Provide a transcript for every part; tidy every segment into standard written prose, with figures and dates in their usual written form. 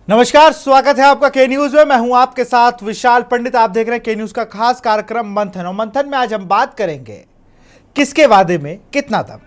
नमस्कार, स्वागत है आपका के न्यूज में। मैं हूं आपके साथ विशाल पंडित। आप देख रहे हैं के न्यूज का खास कार्यक्रम मंथन। और मंथन में आज हम बात करेंगे किसके वादे में कितना दम।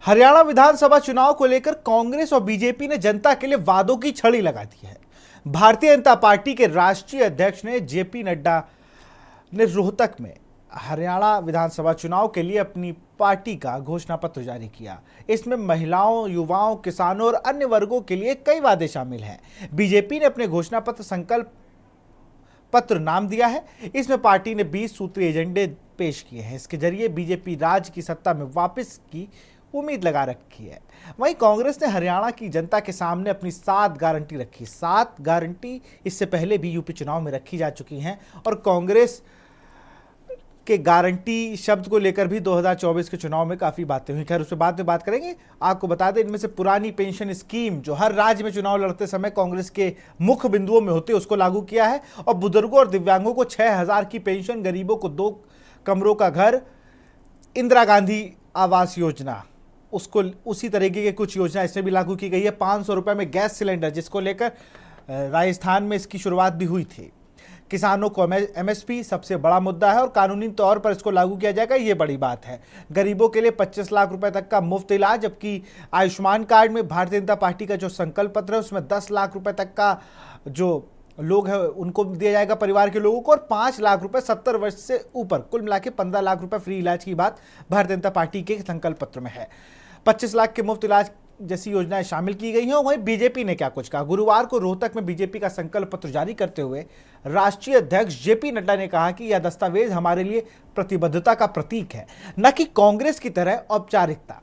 हरियाणा विधानसभा चुनाव को लेकर कांग्रेस और बीजेपी ने जनता के लिए वादों की छड़ी लगा दी है। भारतीय जनता पार्टी के राष्ट्रीय अध्यक्ष ने जेपी नड्डा ने रोहतक में हरियाणा विधानसभा चुनाव के लिए अपनी पार्टी का घोषणा पत्र जारी किया। इसमें महिलाओं, युवाओं, किसानों और अन्य वर्गों के लिए कई वादे शामिल हैं। बीजेपी ने अपने घोषणा पत्र संकल्प पत्र नाम दिया है। इसमें पार्टी ने 20 सूत्रीय एजेंडे पेश किए हैं। इसके जरिए बीजेपी राज्य की सत्ता में वापस की उम्मीद लगा रखी है। वहीं कांग्रेस ने हरियाणा की जनता के सामने अपनी 7 गारंटी रखी। 7 गारंटी इससे पहले भी यूपी चुनाव में रखी जा चुकी हैं और कांग्रेस के गारंटी शब्द को लेकर भी 2024 के चुनाव में काफी बातें हुई। खैर, उससे बाद में बात करेंगे। आपको बता दें, इनमें से पुरानी पेंशन स्कीम जो हर राज्य में चुनाव लड़ते समय कांग्रेस के मुख्य बिंदुओं में होते उसको लागू किया है। और बुजुर्गों और दिव्यांगों को 6,000 की पेंशन, गरीबों को 2 कमरों का घर, इंदिरा गांधी आवास योजना, उसको उसी तरीके के कुछ योजना इसमें भी लागू की गई है। 500 रुपए में गैस सिलेंडर, जिसको लेकर राजस्थान में इसकी शुरुआत भी हुई थी। किसानों को एमएसपी सबसे बड़ा मुद्दा है और कानूनी तौर पर इसको लागू किया जाएगा, ये बड़ी बात है। गरीबों के लिए 25 लाख रुपए तक का मुफ्त इलाज, जबकि आयुष्मान कार्ड में भारतीय जनता पार्टी का जो संकल्प पत्र है उसमें 10 लाख रुपए तक का जो लोग हैं उनको दिया जाएगा, परिवार के लोगों को, और 5 लाख रुपए 70 वर्ष से ऊपर, कुल मिला के 15 लाख रुपए फ्री इलाज की बात भारतीय जनता पार्टी के संकल्प पत्र में है। 25 लाख के मुफ्त इलाज जैसी योजनाएं शामिल की गई हैं। वहीं बीजेपी ने क्या कुछ कहा। गुरुवार को रोहतक में बीजेपी का संकल्प पत्र जारी करते हुए राष्ट्रीय अध्यक्ष जेपी नड्डा ने कहा कि यह दस्तावेज हमारे लिए प्रतिबद्धता का प्रतीक है, न कि कांग्रेस की तरह औपचारिकता।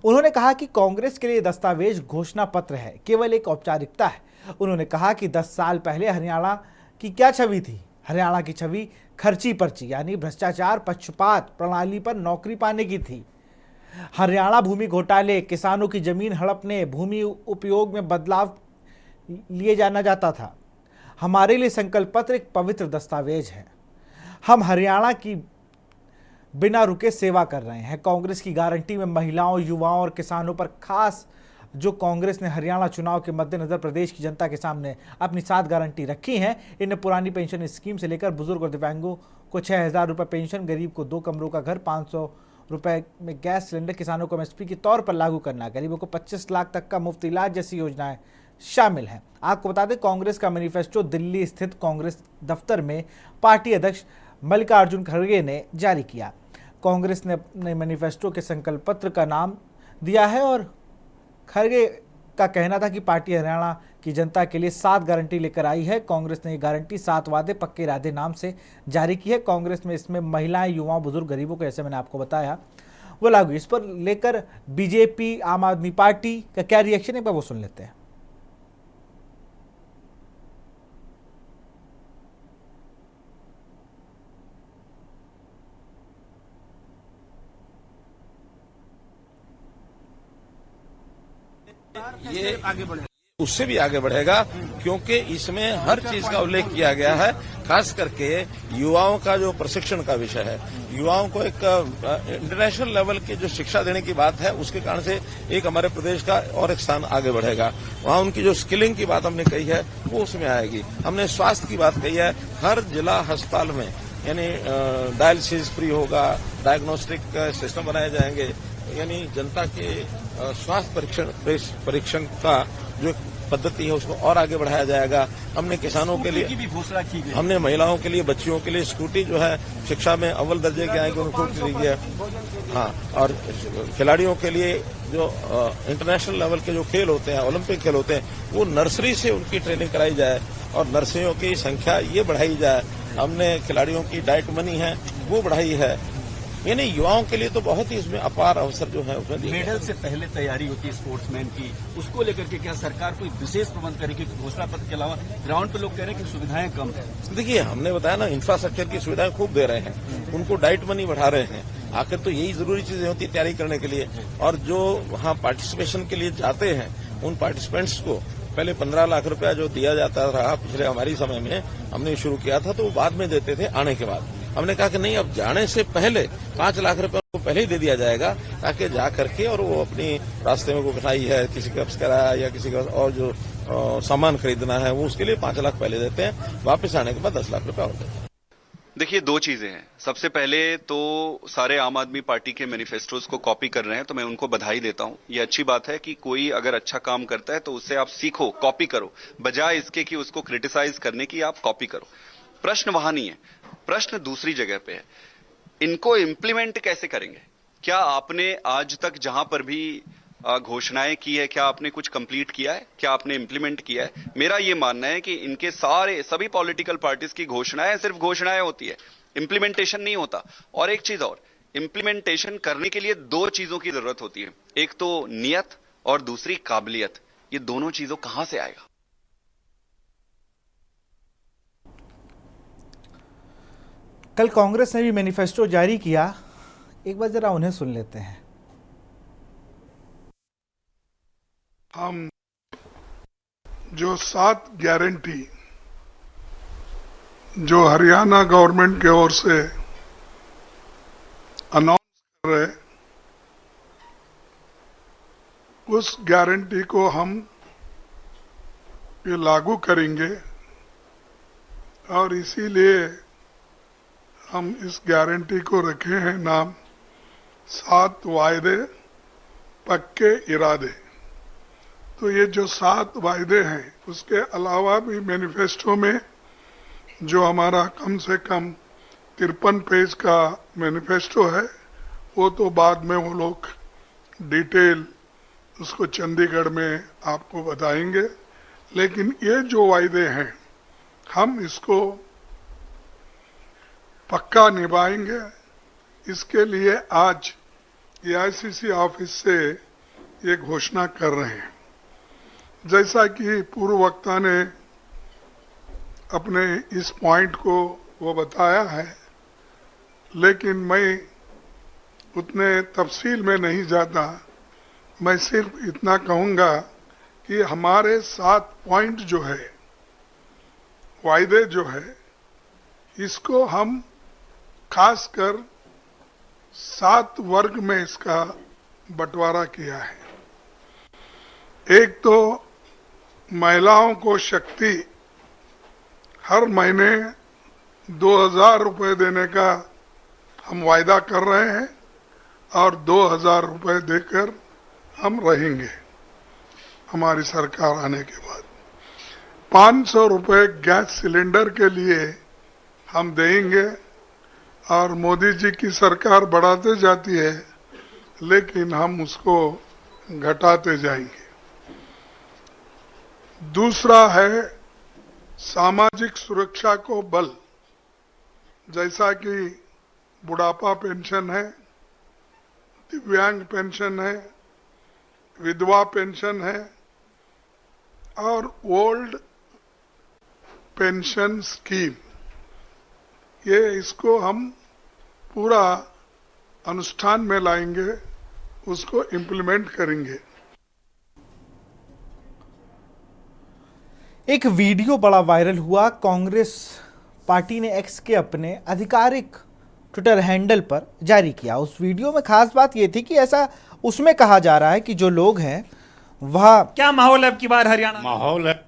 उन्होंने कहा कि कांग्रेस के लिए दस्तावेज घोषणा पत्र है, केवल एक औपचारिकता है। उन्होंने कहा कि 10 साल पहले हरियाणा की क्या छवि थी। हरियाणा की छवि खर्ची पर्ची यानी भ्रष्टाचार, पक्षपात प्रणाली पर नौकरी पाने की थी। हरियाणा भूमि घोटाले, किसानों की जमीन हड़पने, भूमि उपयोग में बदलाव लिए जाना जाता था। हमारे लिए संकल्प पत्र एक पवित्र दस्तावेज है। हम हरियाणा की बिना रुके सेवा कर रहे हैं। कांग्रेस की गारंटी में महिलाओं, युवाओं और किसानों पर खास जो कांग्रेस ने हरियाणा चुनाव के मद्देनजर प्रदेश की जनता के सामने अपनी 7 गारंटी रखी हैं। इनमें पुरानी पेंशन स्कीम से लेकर बुजुर्ग और दिव्यांगों को 6,000 रुपये पेंशन, गरीब को 2 कमरों का घर, 500 रुपए में गैस सिलेंडर, किसानों को एमएसपी के तौर पर लागू करना, गरीबों को 25 लाख तक का मुफ्त इलाज जैसी योजनाएं शामिल हैं। आपको बता दें, कांग्रेस का मैनिफेस्टो दिल्ली स्थित कांग्रेस दफ्तर में पार्टी अध्यक्ष मल्लिकार्जुन खड़गे ने जारी किया। कांग्रेस ने अपने मैनिफेस्टो के संकल्प पत्र का नाम दिया है और खड़गे का कहना था कि पार्टी हरियाणा की जनता के लिए 7 गारंटी लेकर आई है। कांग्रेस ने ये गारंटी 7 वादे पक्के इरादे नाम से जारी की है। कांग्रेस में इसमें महिलाएं, युवाओं, बुजुर्ग, गरीबों को, जैसे मैंने आपको बताया, वो लागू। इस पर लेकर बीजेपी, आम आदमी पार्टी का क्या रिएक्शन है, वो सुन लेते हैं। ये आगे बढ़े, उससे भी आगे बढ़ेगा, क्योंकि इसमें हर चीज का उल्लेख किया गया है। खास करके युवाओं का जो प्रशिक्षण का विषय है, युवाओं को एक इंटरनेशनल लेवल की जो शिक्षा देने की बात है, उसके कारण से एक हमारे प्रदेश का और एक स्थान आगे बढ़ेगा। वहाँ उनकी जो स्किलिंग की बात हमने कही है वो उसमें आएगी। हमने स्वास्थ्य की बात कही है, हर जिला अस्पताल में यानी डायलिसिस फ्री होगा, डायग्नोस्टिक सिस्टम बनाए जाएंगे, यानी जनता के स्वास्थ्य परीक्षण का जो पद्धति है उसको और आगे बढ़ाया जाएगा। हमने किसानों के लिए भी घोषणा की गई, हमने महिलाओं के लिए, बच्चियों के लिए स्कूटी जो है शिक्षा में अव्वल दर्जे के आएंगे उनको दी है। हाँ, और खिलाड़ियों के लिए जो इंटरनेशनल लेवल के जो खेल होते हैं, ओलंपिक खेल होते हैं, वो नर्सरी से उनकी ट्रेनिंग कराई जाए और नर्सरियों की संख्या ये बढ़ाई जाए। हमने खिलाड़ियों की डाइट मनी है वो बढ़ाई है। यानी युवाओं के लिए तो बहुत ही इसमें अपार अवसर जो है उसमें दिए गए हैं। मेडल से पहले तैयारी होती है स्पोर्ट्समैन की, उसको लेकर के क्या सरकार कोई विशेष प्रबंध करेगी? घोषणा पत्र के अलावा ग्राउंड पे लोग कह रहे हैं कि सुविधाएं कम है। देखिए, हमने बताया ना, इंफ्रास्ट्रक्चर की सुविधाएं खूब दे रहे हैं, उनको डाइट मनी बढ़ा रहे हैं। आखिर तो यही जरूरी चीजें होती है तैयारी करने के लिए। और जो वहाँ पार्टिसिपेशन के लिए जाते हैं उन पार्टिसिपेंट्स को पहले 15 लाख रुपया जो दिया जाता रहा पिछले हमारी समय में हमने शुरू किया था, तो वो बाद में देते थे आने के बाद। हमने कहा कि नहीं, अब जाने से पहले 5 लाख रुपए को पहले ही दे दिया जाएगा, ताकि जा करके और वो अपनी रास्ते में कोई कठिनाई है, किसी का किराया या किसी का और जो सामान खरीदना है, वो उसके लिए 5 लाख पहले देते हैं, वापस आने के बाद 10 लाख रुपए और देते हैं। देखिए, दो चीजें हैं। सबसे पहले तो सारे आम आदमी पार्टी के मैनिफेस्टोज को कॉपी कर रहे हैं, तो मैं उनको बधाई देता हूं। ये अच्छी बात है कि कोई अगर अच्छा काम करता है तो उससे आप सीखो, कॉपी करो, बजाय इसके कि उसको क्रिटिसाइज करने की आप कॉपी करो। प्रश्न वहां नहीं है, प्रश्न दूसरी जगह पे है। इनको इम्प्लीमेंट कैसे करेंगे? क्या आपने आज तक जहां पर भी घोषणाएं की है, क्या आपने कुछ कंप्लीट किया है? क्या आपने इंप्लीमेंट किया है? मेरा यह मानना है कि इनके सभी पॉलिटिकल पार्टीज की घोषणाएं सिर्फ घोषणाएं होती है, इंप्लीमेंटेशन नहीं होता। और एक चीज और, इंप्लीमेंटेशन करने के लिए दो चीजों की जरूरत होती है, एक तो नियत और दूसरी काबिलियत। ये दोनों चीजों कहां से आएगा? कल कांग्रेस ने भी मैनिफेस्टो जारी किया, एक बार जरा उन्हें सुन लेते हैं। हम जो 7 गारंटी जो हरियाणा गवर्नमेंट की ओर से अनाउंस कर रहे, उस गारंटी को हम ये लागू करेंगे। और इसीलिए हम इस गारंटी को रखे हैं नाम 7 वायदे पक्के इरादे। तो ये जो 7 वायदे हैं, उसके अलावा भी मैनिफेस्टो में जो हमारा कम से कम 53 पेज का मैनिफेस्टो है, वो तो बाद में वो लोग डिटेल उसको चंडीगढ़ में आपको बताएंगे। लेकिन ये जो वायदे हैं, हम इसको पक्का निभाएंगे। इसके लिए आज एआईसीसी ऑफिस से ये घोषणा कर रहे हैं। जैसा कि पूर्व वक्ता ने अपने इस पॉइंट को वो बताया है, लेकिन मैं उतने तफसील में नहीं जाता। मैं सिर्फ इतना कहूंगा कि हमारे 7 पॉइंट जो है, वायदे जो है, इसको हम खासकर 7 वर्ग में इसका बंटवारा किया है। एक तो महिलाओं को शक्ति हर महीने 2000 रुपए देने का हम वायदा कर रहे हैं और 2000 रुपए देकर हम रहेंगे हमारी सरकार आने के बाद। 500 रुपए गैस सिलेंडर के लिए हम देंगे। और मोदी जी की सरकार बढ़ाते जाती है, लेकिन हम उसको घटाते जाएंगे। दूसरा है सामाजिक सुरक्षा को बल, जैसा कि बुढ़ापा पेंशन है, दिव्यांग पेंशन है, विधवा पेंशन है और ओल्ड पेंशन स्कीम। ये इसको हम पूरा अनुष्ठान में लाएंगे, उसको इम्प्लीमेंट करेंगे। एक वीडियो बड़ा वायरल हुआ। कांग्रेस पार्टी ने एक्स के अपने आधिकारिक ट्विटर हैंडल पर जारी किया। उस वीडियो में खास बात यह थी कि ऐसा उसमें कहा जा रहा है कि जो लोग हैं वह, क्या माहौल है अब की बार हरियाणा? माहौल है,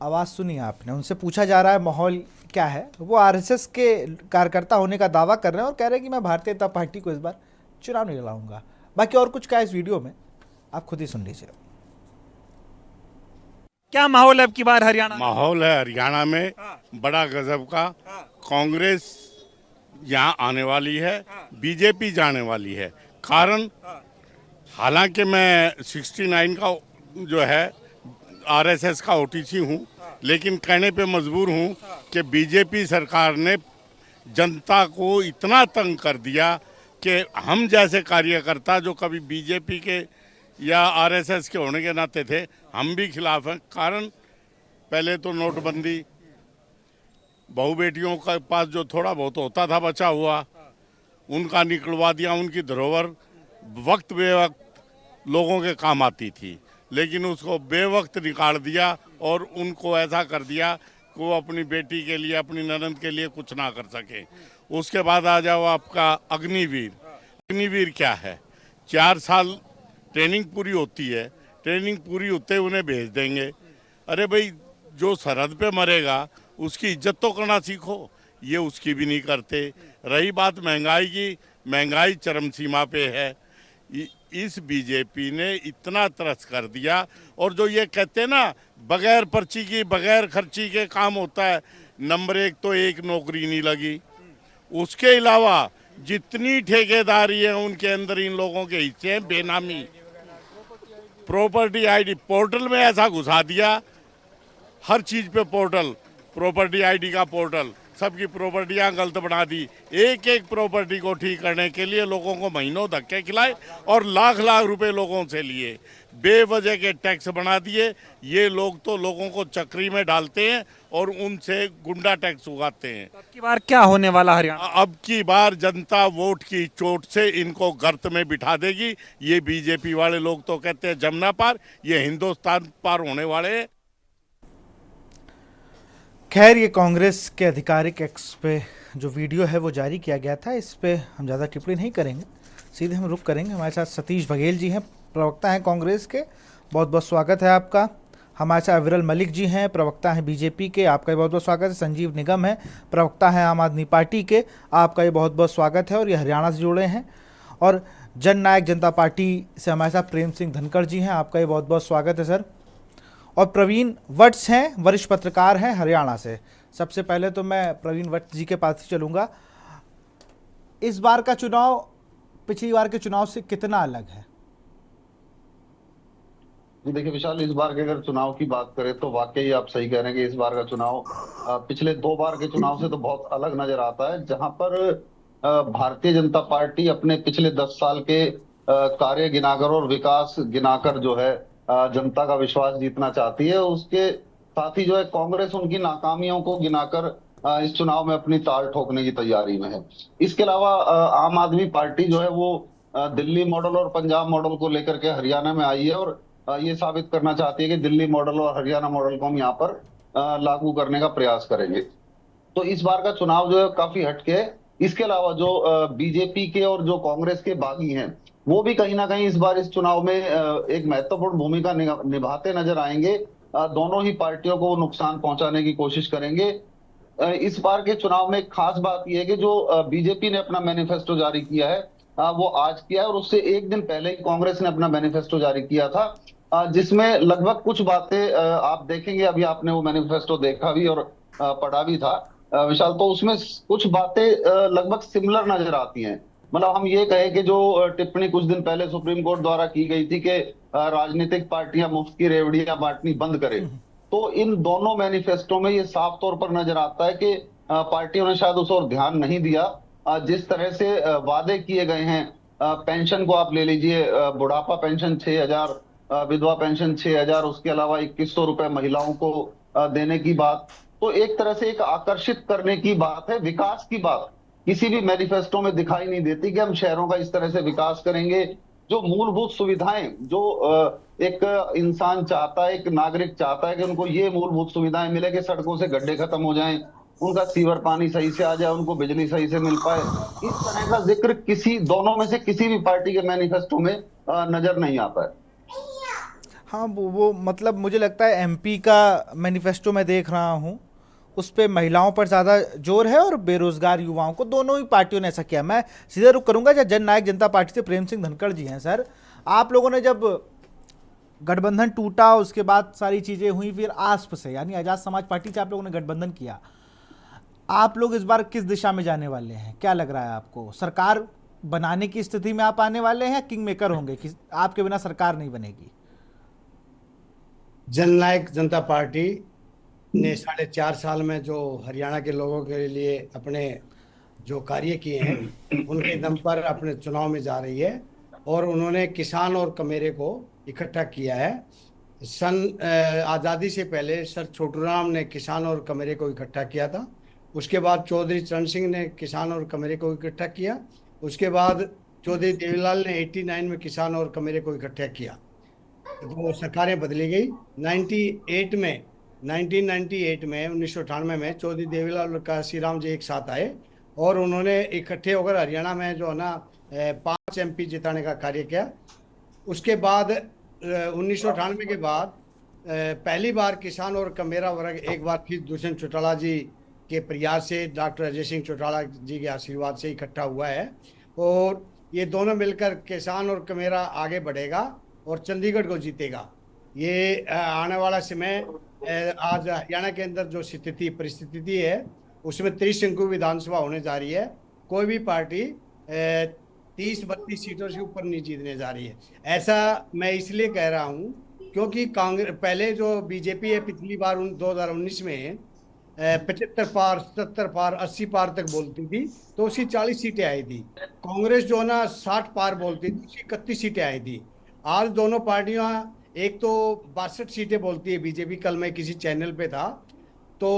आवाज सुनिए आपने, उनसे पूछा जा रहा है माहौल क्या है। वो आरएसएस के कार्यकर्ता होने का दावा कर रहे हैं और कह रहे हैं कि मैं भारतीय जनता पार्टी को इस बार चुनाव नहीं लड़ाऊंगा। बाकी और कुछ क्या इस वीडियो में आप खुद ही सुन लीजिए। क्या माहौल है अब की बार हरियाणा? माहौल है हरियाणा में बड़ा गजब का। कांग्रेस यहाँ आने वाली है, बीजेपी जाने वाली है। कारण, हालांकि मैं 69 का जो है आरएसएस का ओटीसी हूँ, लेकिन कहने पे मजबूर हूँ कि बीजेपी सरकार ने जनता को इतना तंग कर दिया कि हम जैसे कार्यकर्ता जो कभी बीजेपी के या आरएसएस के होने के नाते थे, हम भी खिलाफ हैं। कारण पहले तो नोटबंदी, बहू बेटियों के पास जो थोड़ा बहुत होता था बचा हुआ, उनका निकलवा दिया। उनकी धरोहर वक्त बेवक्त लोगों के काम आती थी, लेकिन उसको बेवक्त निकाल दिया और उनको ऐसा कर दिया कि वो अपनी बेटी के लिए, अपनी ननद के लिए कुछ ना कर सके। उसके बाद आ जाओ आपका अग्निवीर। अग्निवीर क्या है? 4 साल ट्रेनिंग पूरी होती है, ट्रेनिंग पूरी होते ही उन्हें भेज देंगे। अरे भाई, जो सरहद पे मरेगा उसकी इज्जत तो करना सीखो, ये उसकी भी नहीं करते। रही बात महंगाई की, महंगाई चरम सीमा पे है। इस बीजेपी ने इतना तरस कर दिया। और जो ये कहते हैं ना, बगैर पर्ची की, बगैर खर्ची के काम होता है, नंबर 1 तो एक नौकरी नहीं लगी। उसके अलावा जितनी ठेकेदारी है उनके अंदर इन लोगों के हिस्से हैं बेनामी। प्रॉपर्टी आईडी पोर्टल में ऐसा घुसा दिया, हर चीज पे पोर्टल, प्रॉपर्टी आईडी का पोर्टल, सबकी प्रॉपर्टियां गलत बना दी। एक एक प्रॉपर्टी को ठीक करने के लिए लोगों को महीनों धक्के खिलाए और लाख लाख रुपए लोगों से लिए। बेवजह के टैक्स बना दिए। ये लोग तो लोगों को चक्री में डालते हैं और उनसे गुंडा टैक्स उगाते हैं। अब की बार क्या होने वाला हरियाणा? अब की बार जनता वोट की चोट से इनको गर्त में बिठा देगी। ये बीजेपी वाले लोग तो कहते हैं जमुना पार, ये हिंदुस्तान पार होने वाले हैं। खैर, ये कांग्रेस के आधिकारिक एक्स पे जो वीडियो है वो जारी किया गया था, इस पे हम ज़्यादा टिप्पणी नहीं करेंगे, सीधे हम रुक करेंगे। हमारे साथ सतीश बघेल जी हैं, प्रवक्ता हैं कांग्रेस के, बहुत बहुत स्वागत है आपका। हमारे साथ अविरल मलिक जी हैं, प्रवक्ता हैं बीजेपी के, आपका भी बहुत बहुत स्वागत है। संजीव निगम है, प्रवक्ता हैं आम आदमी पार्टी के, आपका भी बहुत बहुत स्वागत है। और ये हरियाणा से जुड़े हैं। और जन नायक जनता पार्टी से हमारे साथ प्रेम सिंह धनखड़ जी हैं, आपका भी बहुत बहुत स्वागत है सर। और प्रवीण वत्स हैं, वरिष्ठ पत्रकार हैं हरियाणा से। सबसे पहले तो मैं प्रवीण वत्स जी के पास ही चलूँगा। इस बार का चुनाव पिछली बार के चुनाव से कितना अलग है? जी देखिए विशाल, इस बार के अगर चुनाव की बात करें तो वाकई आप सही कह रहे हैं कि इस बार का चुनाव पिछले 2 बार के चुनाव से तो बहुत अलग नजर आता है। जहां पर भारतीय जनता पार्टी अपने पिछले 10 साल के कार्य गिनाकर और विकास गिनाकर जो है जनता का विश्वास जीतना चाहती है, उसके साथ ही जो है कांग्रेस उनकी नाकामियों को गिनाकर इस चुनाव में अपनी ताल ठोकने की तैयारी में है। इसके अलावा आम आदमी पार्टी जो है वो दिल्ली मॉडल और पंजाब मॉडल को लेकर के हरियाणा में आई है और ये साबित करना चाहती है कि दिल्ली मॉडल और हरियाणा मॉडल को हम यहाँ पर लागू करने का प्रयास करेंगे। तो इस बार का चुनाव जो है काफी हटके है। इसके अलावा जो बीजेपी के और जो कांग्रेस के बागी हैं, वो भी कहीं ना कहीं इस बार इस चुनाव में एक महत्वपूर्ण भूमिका निभाते नजर आएंगे। दोनों ही पार्टियों को नुकसान पहुंचाने की कोशिश करेंगे। इस बार के चुनाव में खास बात यह है कि जो बीजेपी ने अपना मैनिफेस्टो जारी किया है वो आज किया है, और उससे एक दिन पहले ही कांग्रेस ने अपना मैनिफेस्टो जारी किया था, जिसमें लगभग कुछ बातें आप देखेंगे, अभी आपने वो मैनिफेस्टो देखा भी और पढ़ा भी था विशाल, तो उसमें कुछ बातें लगभग सिमिलर नजर आती हैं। मतलब हम ये कहें कि जो टिप्पणी कुछ दिन पहले सुप्रीम कोर्ट द्वारा की गई थी कि राजनीतिक पार्टियां मुफ्त की रेवड़ियां बांटनी बंद करें, तो इन दोनों मैनिफेस्टो में ये साफ तौर पर नजर आता है कि पार्टियों ने शायद उस ओर ध्यान नहीं दिया। जिस तरह से वादे किए गए हैं, पेंशन को आप ले लीजिए, बुढ़ापा पेंशन 6,000, विधवा पेंशन 6,000, उसके अलावा 2,100 रुपए महिलाओं को देने की बात, तो एक तरह से एक आकर्षित करने की बात है। विकास की बात किसी भी मैनिफेस्टो में दिखाई नहीं देती कि हम शहरों का इस तरह से विकास करेंगे। जो मूलभूत सुविधाएं जो एक इंसान चाहता है, एक नागरिक चाहता है कि उनको ये मूलभूत सुविधाएं मिले कि सड़कों से गड्ढे खत्म हो जाएं, उनका सीवर पानी सही से आ जाए, उनको बिजली सही से मिल पाए, इस तरह का जिक्र किसी दोनों में से किसी भी पार्टी के मैनिफेस्टो में नजर नहीं आता है। हाँ, वो मतलब मुझे लगता है एमपी का मैनिफेस्टो मैं देख रहा हूँ, उस पर महिलाओं पर ज़्यादा जोर है और बेरोजगार युवाओं को, दोनों ही पार्टियों ने ऐसा किया। मैं सीधे रुक करूँगा जब जन नायक जनता पार्टी से प्रेम सिंह धनखड़ जी हैं। सर, आप लोगों ने जब गठबंधन टूटा, उसके बाद सारी चीज़ें हुई, फिर आसप से यानी आज़ाद समाज पार्टी से आप लोगों ने गठबंधन किया, आप लोग इस बार किस दिशा में जाने वाले हैं? क्या लग रहा है आपको? सरकार बनाने की स्थिति में आप आने वाले हैं, किंग मेकर होंगे कि आपके बिना सरकार नहीं बनेगी? जननायक जनता पार्टी ने 4.5 साल में जो हरियाणा के लोगों के लिए अपने जो कार्य किए हैं उनके दम पर अपने चुनाव में जा रही है। और उन्होंने किसान और कमेरे को इकट्ठा किया है। आज़ादी से पहले सर छोटूराम ने किसान और कमेरे को इकट्ठा किया था। उसके बाद चौधरी चरण सिंह ने किसान और कमेरे को इकट्ठा किया। उसके बाद चौधरी देवीलाल ने 89 में किसान और कमेरे को इकट्ठा किया। तो सरकारें बदली गई। 98 में 1998 में 1998 में चौधरी देवीलाल और काशी राम जी एक साथ आए और उन्होंने इकट्ठे होकर हरियाणा में जो है ना 5 MP जिताने का कार्य किया। उसके बाद 1998 के बाद पहली बार किसान और कमेरा वर्ग एक बार फिर दुष्यंत चौटाला जी के प्रयास से, डॉक्टर अजय सिंह चौटाला जी के आशीर्वाद से इकट्ठा हुआ है। और ये दोनों मिलकर किसान और कमेरा आगे बढ़ेगा और चंडीगढ़ को जीतेगा। ये आने वाला समय आज हरियाणा के अंदर जो परिस्थिति है उसमें त्रिशंकु विधानसभा होने जा रही है। कोई भी पार्टी 30-32 सीटों से ऊपर नहीं जीतने जा रही है। ऐसा मैं इसलिए कह रहा हूं क्योंकि कांग्रेस पहले जो बीजेपी है पिछली बार 2019 में 75 पार, 70 पार, 80 पार तक बोलती थी तो उसकी 40 सीटें आई थी। कांग्रेस जो ना 60 पार बोलती थी, उसकी 31 सीटें आई थी। आज दोनों पार्टियां एक तो 62 सीटें बोलती है बीजेपी। कल मैं किसी चैनल पे था तो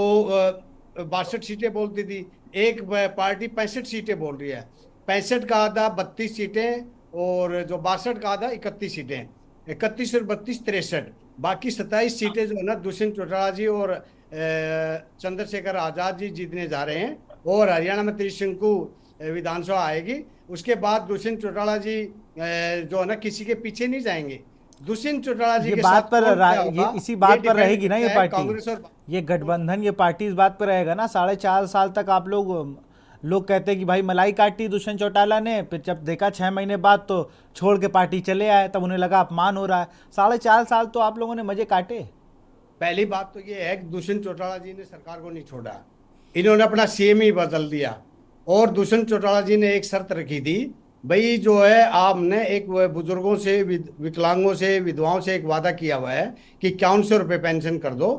62 सीटें बोलती थी, एक पार्टी 65 सीटें बोल रही है। 65 का आधा 32 सीटें और जो 62 का आधा 31 सीटें, 31 और 32 63। बाकी 27 सीटें जो है ना दुष्यंत चौटाला जी और चंद्रशेखर आजाद जी जीतने जा रहे हैं। और हरियाणा में त्रिशंकु विधानसभा आएगी। उसके बाद दुष्यंत चौटाला जी जो है ना किसी के पीछे नहीं जाएंगे। दुष्यंत चौटाला जी ये के बात साथ पर कौन क्या ये होगा, इसी बात पर डिपेंड रहेगी ना ये करता है कांग्रेस पार्टी, और ये गठबंधन, ये पार्टी इस बात पर रहेगा ना। 4.5 साल तक आप लोग कहते हैं कि भाई मलाई काटी दुष्यंत चौटाला ने, फिर जब देखा 6 महीने बाद तो छोड़ के पार्टी चले आए, तब उन्हें लगा अपमान हो रहा है। 4.5 साल तो आप लोगों ने मजे काटे। पहली बात तो ये है कि दुष्यंत चौटाला जी ने सरकार को नहीं छोड़ा, इन्होंने अपना सीएम ही बदल दिया। और दुष्यंत चौटाला जी ने एक शर्त रखी थी, भाई जो है आपने एक बुजुर्गों से, विकलांगों से, विधवाओं से एक वादा किया हुआ है कि 5100 रुपये पेंशन कर दो।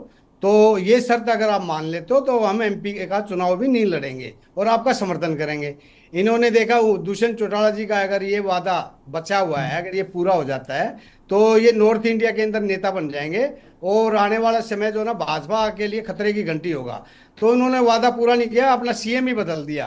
तो ये शर्त अगर आप मान लेते हो तो हम MP का चुनाव भी नहीं लड़ेंगे और आपका समर्थन करेंगे। इन्होंने देखा दुष्यंत चौटाला जी का अगर ये वादा बचा हुआ है, अगर ये पूरा हो जाता है तो ये नॉर्थ इंडिया के अंदर नेता बन जाएंगे और आने वाला समय जो ना भाजपा के लिए खतरे की घंटी होगा। तो उन्होंने वादा पूरा नहीं किया, अपना सीएम ही बदल दिया।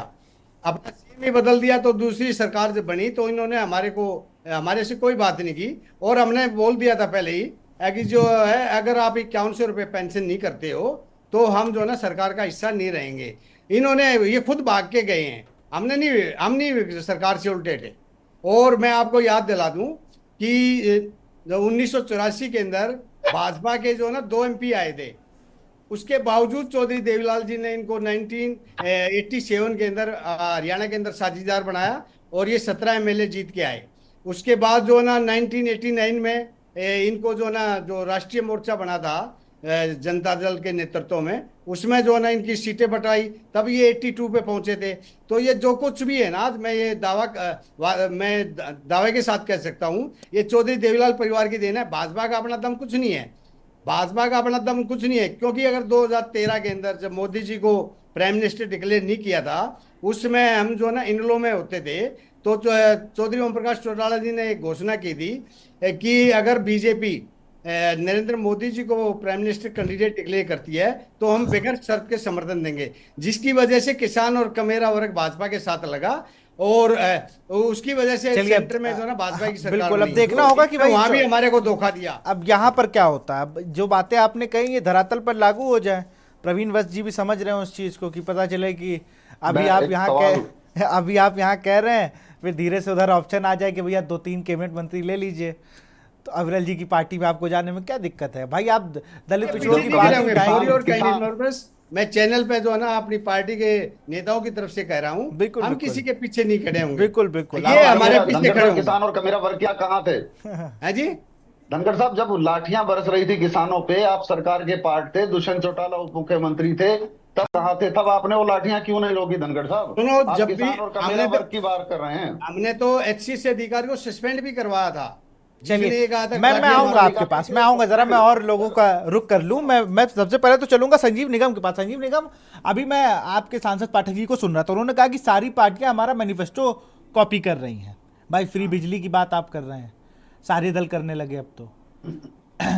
अपना सीएम ही बदल दिया तो दूसरी सरकार जब बनी तो इन्होंने हमारे से कोई बात नहीं की। और हमने बोल दिया था पहले ही कि जो है अगर आप 5100 रुपये पेंशन नहीं करते हो तो हम जो है ना सरकार का हिस्सा नहीं रहेंगे। इन्होंने ये खुद भाग के गए हैं, हम नहीं सरकार से उल्टे थे। और मैं आपको याद दिला दूं कि 1984 के अंदर भाजपा के जो ना 2 MP आए थे, उसके बावजूद चौधरी देवीलाल जी ने इनको 1987 के अंदर हरियाणा के अंदर साझीदार बनाया और ये 17 MLA जीत के आए। उसके बाद जो ना 1989 में इनको जो ना जो राष्ट्रीय मोर्चा बना था जनता दल के नेतृत्व में, उसमें जो ना इनकी सीटें बटाई, तब ये 82 पे पहुंचे थे। तो ये जो कुछ भी है ना, आज मैं ये मैं दावे के साथ कह सकता हूं ये चौधरी देवीलाल परिवार की देन है। भाजपा का अपना दम कुछ नहीं है, भाजपा का अपना दम कुछ नहीं है। क्योंकि अगर 2013 के अंदर जब मोदी जी को प्राइम मिनिस्टर डिक्लेयर नहीं किया था, उसमें हम जो ना इनलो में होते थे, तो चौधरी ओम प्रकाश चौटाला जी ने एक घोषणा की थी कि अगर बीजेपी नरेंद्र मोदी जी को प्राइम मिनिस्टर कैंडिडेट डिक्लेयर करती है तो हम बगैर शर्त के समर्थन देंगे। जिसकी वजह से किसान और कमेरा वर्ग भाजपा के साथ लगा और उसकी वजह से सेंटर में जो ना भाजपा की सरकार बिल्कुल। अब देखना होगा कि भाई वहां भी हमारे को धोखा दिया। अब यहाँ पर क्या होता है, अब जो बातें आपने कही ये धरातल पर लागू हो जाए। प्रवीण वत्स जी भी समझ रहे हैं उस चीज को कि पता चले कि अभी आप यहाँ कह रहे हैं, फिर धीरे से उधर ऑप्शन आ जाए कि भैया 2-3 कैबिनेट मंत्री ले लीजिए। तो अविरल जी की पार्टी में आपको जाने में क्या दिक्कत है भाई? आप दलित पिछड़ों की बात उठाएंगे। मैं चैनल पे जो है ना अपनी पार्टी के नेताओं की तरफ से कह रहा हूँ, बिल्कुल हम किसी के पीछे नहीं खड़े होंगे। बिल्कुल ये हमारे पीछे खड़े होंगे। किसान और कमेरा वर्ग क्या कहाँ थे? है जी धनखड़ साहब, जब लाठियां बरस रही थी किसानों पे, आप सरकार के पार्ट थे, दुष्यंत चौटाला उप मुख्यमंत्री थे, तब कहाँ थे? तब आपने वो लाठियां क्यों नहीं रोकी? धनखड़ साहब सुनो, जब भी किसान और कमेरा वर्ग की बात कर रहे हैं, हमने तो HC से अधिकारी को सस्पेंड भी करवाया था। चलिए जिसने कहा था मैं काटिया आऊंगा मारने आपके का पास, पीछे मैं आऊंगा जरा, मैं और लोगों का रुख कर लूं। मैं सबसे पहले तो चलूंगा संजीव निगम के पास। संजीव निगम, अभी मैं आपके सांसद पाठक जी को सुन रहा था, उन्होंने कहा कि सारी पार्टियां हमारा मैनिफेस्टो कॉपी कर रही हैं। भाई फ्री बिजली की बात आप कर रहे हैं, सारे दल करने लगे अब तो।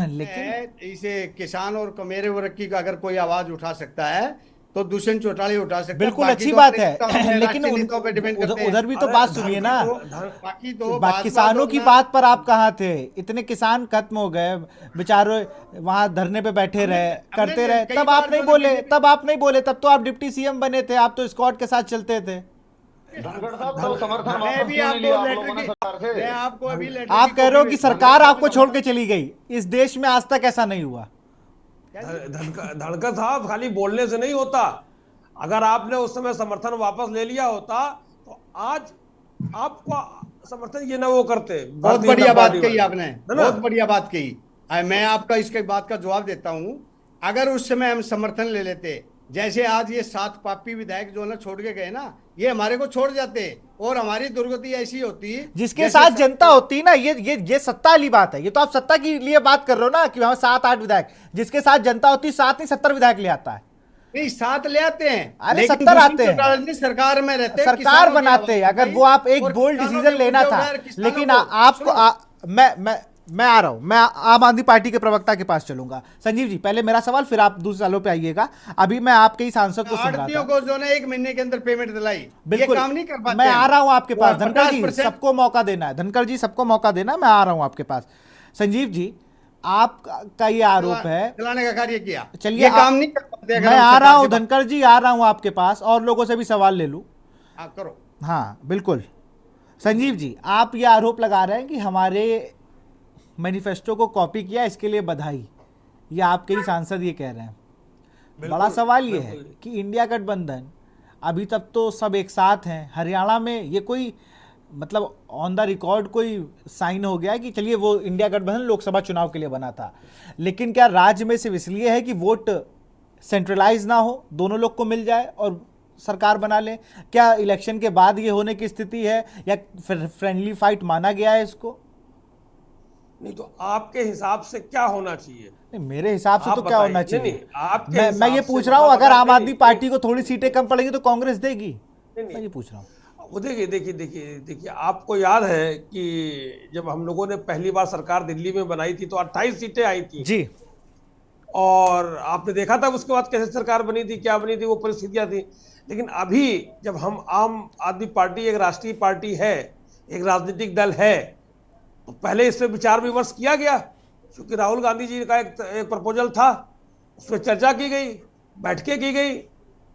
लेकिन इसे किसान और कमेरे वर्ग की अगर कोई आवाज उठा सकता है तो दुष्यंत चौटाला उठा सकता है। बिल्कुल बाकी अच्छी तो बात अपने नेता है, अपने लेकिन राष्ट्रीय नेताओं पे डिपेंड करते हैं। उधर भी तो अरे बात सुनिए ना। बाकी तो किसानों की बात पर आप कहाँ थे? इतने किसान खत्म हो गए बेचारे, वहां धरने पे बैठे रहे, करते रहे, कई तब बार आप नहीं जो बोले, बीजेपी तब आप नहीं बोले, तब तो आप डिप्टी सीएम बने थे, आप तो स्क्वाड के साथ चलते थे। धनखड़ साहब, तो समर्थन मैं वापस भी क्यों नहीं लिया आप आपको लोगों ने लेटर सरकार की, से? मैं आपको अभी लेटर आप की कह रहे हो कॉपी कि सरकार आपको छोड़ के चली गई, इस देश में आज तक ऐसा नहीं हुआ। धनखड़ साहब, खाली बोलने से नहीं होता। अगर आपने उस समय समर्थन वापस ले लिया होता तो आज आपको समर्थन ये ना वो करते। बहुत बढ़िया बात कही आपने, है ना? बहुत बढ़िया बात कही। मैं आपका इसके बात का जवाब देता हूं। अगर उस समय हम समर्थन ले लेते, जैसे आज ये 7 पापी विधायक जो ना छोड़ के गए ना, ये हमारे को छोड़ जाते और हमारी दुर्गति ऐसी होती जिसके साथ जनता होती ना, ये सत्ता वाली बात है। ये तो आप सत्ता के लिए बात कर रहे हो ना कि वहां 7-8 विधायक, जिसके साथ जनता होती 7 नहीं 70 विधायक ले आता है। नहीं, 7 ले आते हैं, अरे लेकिन 70 आते हैं। चौटाला जी सरकार में रहते, सरकार किसानों की बनाते हैं। आवाज अगर वो आप एक और बोल्ड किसानों डिसीजन के लेना मुद्दे था, उठाए, किसानों लेकिन को- आपको सुनो। मैं आ रहा हूं, मैं आम आदमी पार्टी के प्रवक्ता के पास चलूंगा। संजीव जी, पहले मेरा सवाल, फिर आप दूसरे सवालों पे आइएगा। अभी मैं आपके ही सांसद को सुन रहा आड़तियों था। को जो है 1 महीने के अंदर पेमेंट दिलाई, बिल्कुल, ये काम नहीं कर पाते। मैं आ रहा हूं आपके पास। और धनखड़ जी, 50% सबको मौका देना है। धनखड़ जी, सबको मौका देना है, मैं आ रहा हूं आपके पास। संजीव जी, आपका ये आरोप है, चलाने का कार्य किया, चलिए ये काम नहीं कर पाते। अगर मैं हम आ रहा सरकार हूं से बात- धनखड़ जी, आ रहा हूं आपके पास, और लोगों से भी सवाल ले लूं। हाँ, करो। हाँ बिल्कुल। संजीव जी, आप ये आरोप लगा रहे हैं कि हमारे मैनिफेस्टो को कॉपी किया, इसके लिए बधाई। ये आपके ही सांसद ये कह रहे हैं। बड़ा सवाल ये है कि इंडिया गठबंधन अभी तक तो सब एक साथ हैं। हरियाणा में ये कोई मतलब ऑन द रिकॉर्ड कोई साइन हो गया है कि चलिए वो इंडिया गठबंधन लोकसभा चुनाव के लिए बना था, लेकिन क्या राज्य में सिर्फ इसलिए है कि वोट सेंट्रलाइज ना हो, दोनों लोग को मिल जाए और सरकार बना ले? क्या इलेक्शन के बाद ये होने की स्थिति है, या फ्रेंडली फाइट माना गया है इसको? नहीं तो आपके हिसाब से क्या होना चाहिए? नहीं, मेरे हिसाब से आप तो क्या बताइए। होना नहीं, चाहिए? नहीं, आपके मैं हिसाब ये से पूछ रहा हूँ, मतलब अगर आम नहीं, आदमी नहीं, पार्टी को थोड़ी सीटें कम पड़ेंगी तो कांग्रेस देगी? नहीं, मैं ये पूछ रहा हूँ। वो देखिए, आपको याद है कि जब हम लोगों ने पहली बार सरकार दिल्ली में बनाई थी तो 28 सीटें आई थी जी, और आपने देखा था उसके बाद कैसे सरकार बनी थी, क्या बनी थी, वो परिस्थितियां थी। लेकिन अभी जब हम आम आदमी पार्टी एक राष्ट्रीय पार्टी है, एक राजनीतिक दल है, तो पहले इस पर विचार विमर्श किया गया, क्योंकि राहुल गांधी जी का एक प्रपोजल था, उस पर चर्चा की गई, बैठकें की गई,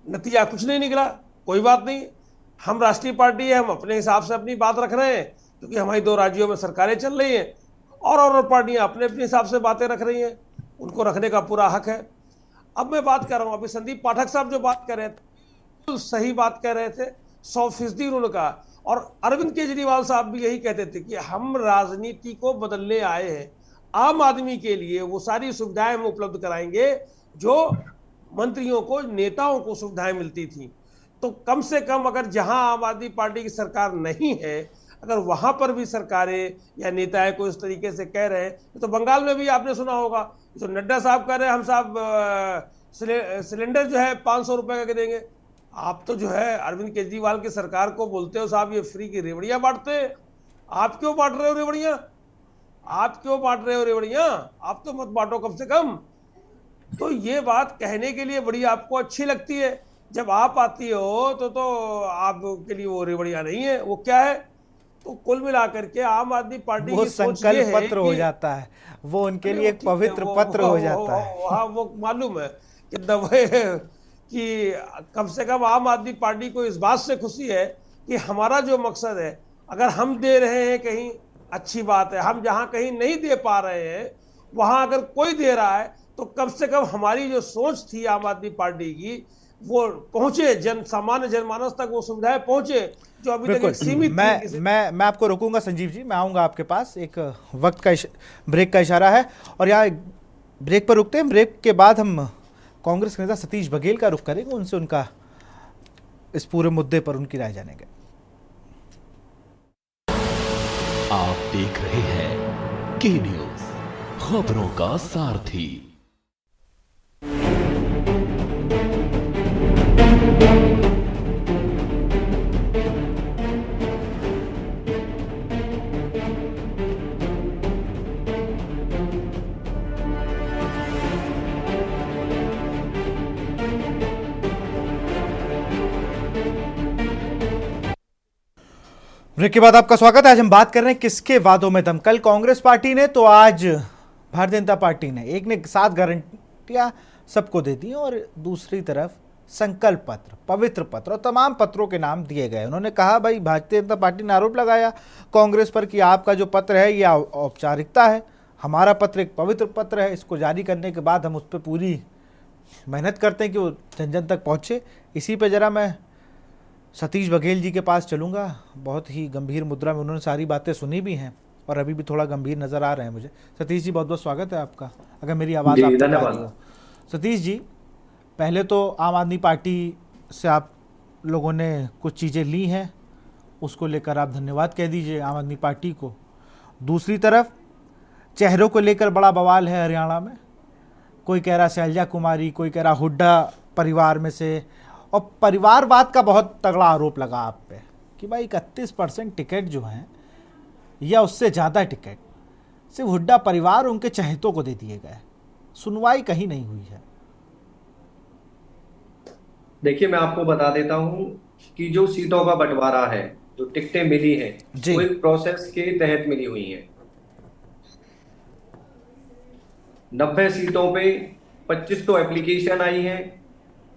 नतीजा कुछ नहीं निकला। कोई बात नहीं, हम राष्ट्रीय पार्टी है, हम अपने हिसाब से अपनी बात रख रहे हैं, क्योंकि हमारी 2 राज्यों में सरकारें चल रही हैं और पार्टियां अपने अपने हिसाब से बातें रख रही हैं, उनको रखने का पूरा हक है। अब मैं बात कर रहा हूं, अभी संदीप पाठक साहब जो बात कर रहे थे सही बात कह रहे थे, 100% उन्होंने कहा। और अरविंद केजरीवाल साहब भी यही कहते थे कि हम राजनीति को बदलने आए हैं, आम आदमी के लिए वो सारी सुविधाएं हम उपलब्ध कराएंगे जो मंत्रियों को, नेताओं को सुविधाएं मिलती थी। तो कम से कम अगर जहां आम आदमी पार्टी की सरकार नहीं है, अगर वहां पर भी सरकारें या नेताएं को इस तरीके से कह रहे हैं, तो बंगाल में भी आपने सुना होगा, जो नड्डा साहब कह रहे हैं हम साहब सिलेंडर जो है 500 रुपए का देंगे। आप तो जो है अरविंद केजरीवाल की सरकार को बोलते हो साहब ये फ्री की रेवड़ियां बांटते हैं। आप क्यों बांट रहे हो रेवड़ियां? आप क्यों बांट रहे हो रेवड़ियां? आप तो मत बांटो कम से कम। तो ये बात कहने के लिए बड़ी आपको अच्छी लगती है, जब आप आती हो तो आपके लिए वो रेवड़ियां नहीं है, वो क्या है? तो कुल मिलाकर के आम आदमी पार्टी वो की सोच ये संकल्प है पत्र हो जाता है, वो उनके लिए एक पवित्र पत्र हो जाता है। हाँ, वो मालूम है कि दबे कि कम से कम आम आदमी पार्टी को इस बात से खुशी है कि हमारा जो मकसद है, अगर हम दे रहे हैं कहीं अच्छी बात है, हम जहां कहीं नहीं दे पा रहे हैं वहां अगर कोई दे रहा है तो कम से कम हमारी जो सोच थी आम आदमी पार्टी की वो पहुंचे, सामान्य जनमानस तक वो सुविधाएं पहुंचे जो अभी तक सीमित थी। मैं आपको रोकूंगा संजीव जी, मैं आऊंगा आपके पास। एक वक्त का ब्रेक का इशारा है और यहाँ ब्रेक पर रुकते हैं। ब्रेक के बाद हम कांग्रेस नेता सतीश बघेल का रुख करेंगे, उनसे उनका इस पूरे मुद्दे पर उनकी राय जानेंगे। आप देख रहे हैं की न्यूज, खबरों का सारथी। ब्रेक के बाद आपका स्वागत है। आज हम बात कर रहे हैं किसके वादों में दम। कल कांग्रेस पार्टी ने तो आज भारतीय जनता पार्टी ने एक ने 7 गारंटियां सबको दे दी और दूसरी तरफ संकल्प पत्र, पवित्र पत्र और तमाम पत्रों के नाम दिए गए। उन्होंने कहा भाई भारतीय जनता पार्टी ने आरोप लगाया कांग्रेस पर कि आपका जो पत्र है यह औपचारिकता है, हमारा पत्र एक पवित्र पत्र है, इसको जारी करने के बाद हम उस पर पूरी मेहनत करते हैं कि वो जन जन तक पहुँचे। इसी पर ज़रा मैं सतीश बघेल जी के पास चलूँगा। बहुत ही गंभीर मुद्रा में उन्होंने सारी बातें सुनी भी हैं और अभी भी थोड़ा गंभीर नज़र आ रहे हैं मुझे। सतीश जी बहुत बहुत स्वागत है आपका, अगर मेरी आवाज़ आप तक आ रही हो। सतीश जी, पहले तो आम आदमी पार्टी से आप लोगों ने कुछ चीज़ें ली हैं, उसको लेकर आप धन्यवाद कह दीजिए आम आदमी पार्टी को। दूसरी तरफ चेहरों को लेकर बड़ा बवाल है हरियाणा में। कोई कह रहा शैलजा कुमारी, कोई कह रहा हुड्डा परिवार में से, और परिवारवाद का बहुत तगड़ा आरोप लगा आप पे कि भाई 31% टिकट जो हैं या उससे ज़्यादा टिकट सिर्फ हुड्डा परिवार और उनके चहेतों को दे दिए गए। सुनवाई कहीं नहीं हुई है। देखिए, मैं आपको बता देता हूं कि जो सीटों का बंटवारा है, जो टिकटें मिली हैं, वो एक प्रोसेस के तहत मिली हुई हैं। 90 सीटों पे 25 तो एप्लीकेशन आई हैं,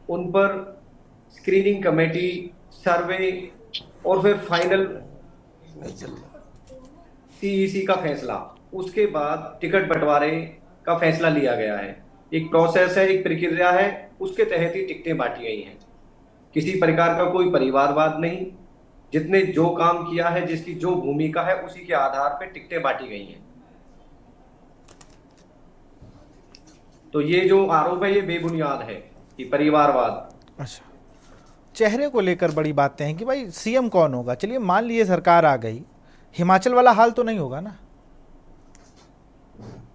उन पर स्क्रीनिंग कमेटी, सर्वे और फिर फाइनल सीईसी का फैसला, उसके बाद टिकट बंटवारे का फैसला लिया गया है। एक प्रोसेस है, एक प्रक्रिया है, उसके तहत ही टिकटें बांटी गई हैं। किसी प्रकार का कोई परिवारवाद नहीं। जितने जो काम किया है, जिसकी जो भूमिका है, उसी के आधार पर टिकटें बांटी गई हैं। तो ये जो आरोप है ये बेबुनियाद है कि परिवारवाद। अच्छा, चेहरे को लेकर बड़ी बातें हैं कि भाई सीएम कौन होगा। चलिए मान लीजिए सरकार आ गई, हिमाचल वाला हाल तो नहीं होगा ना?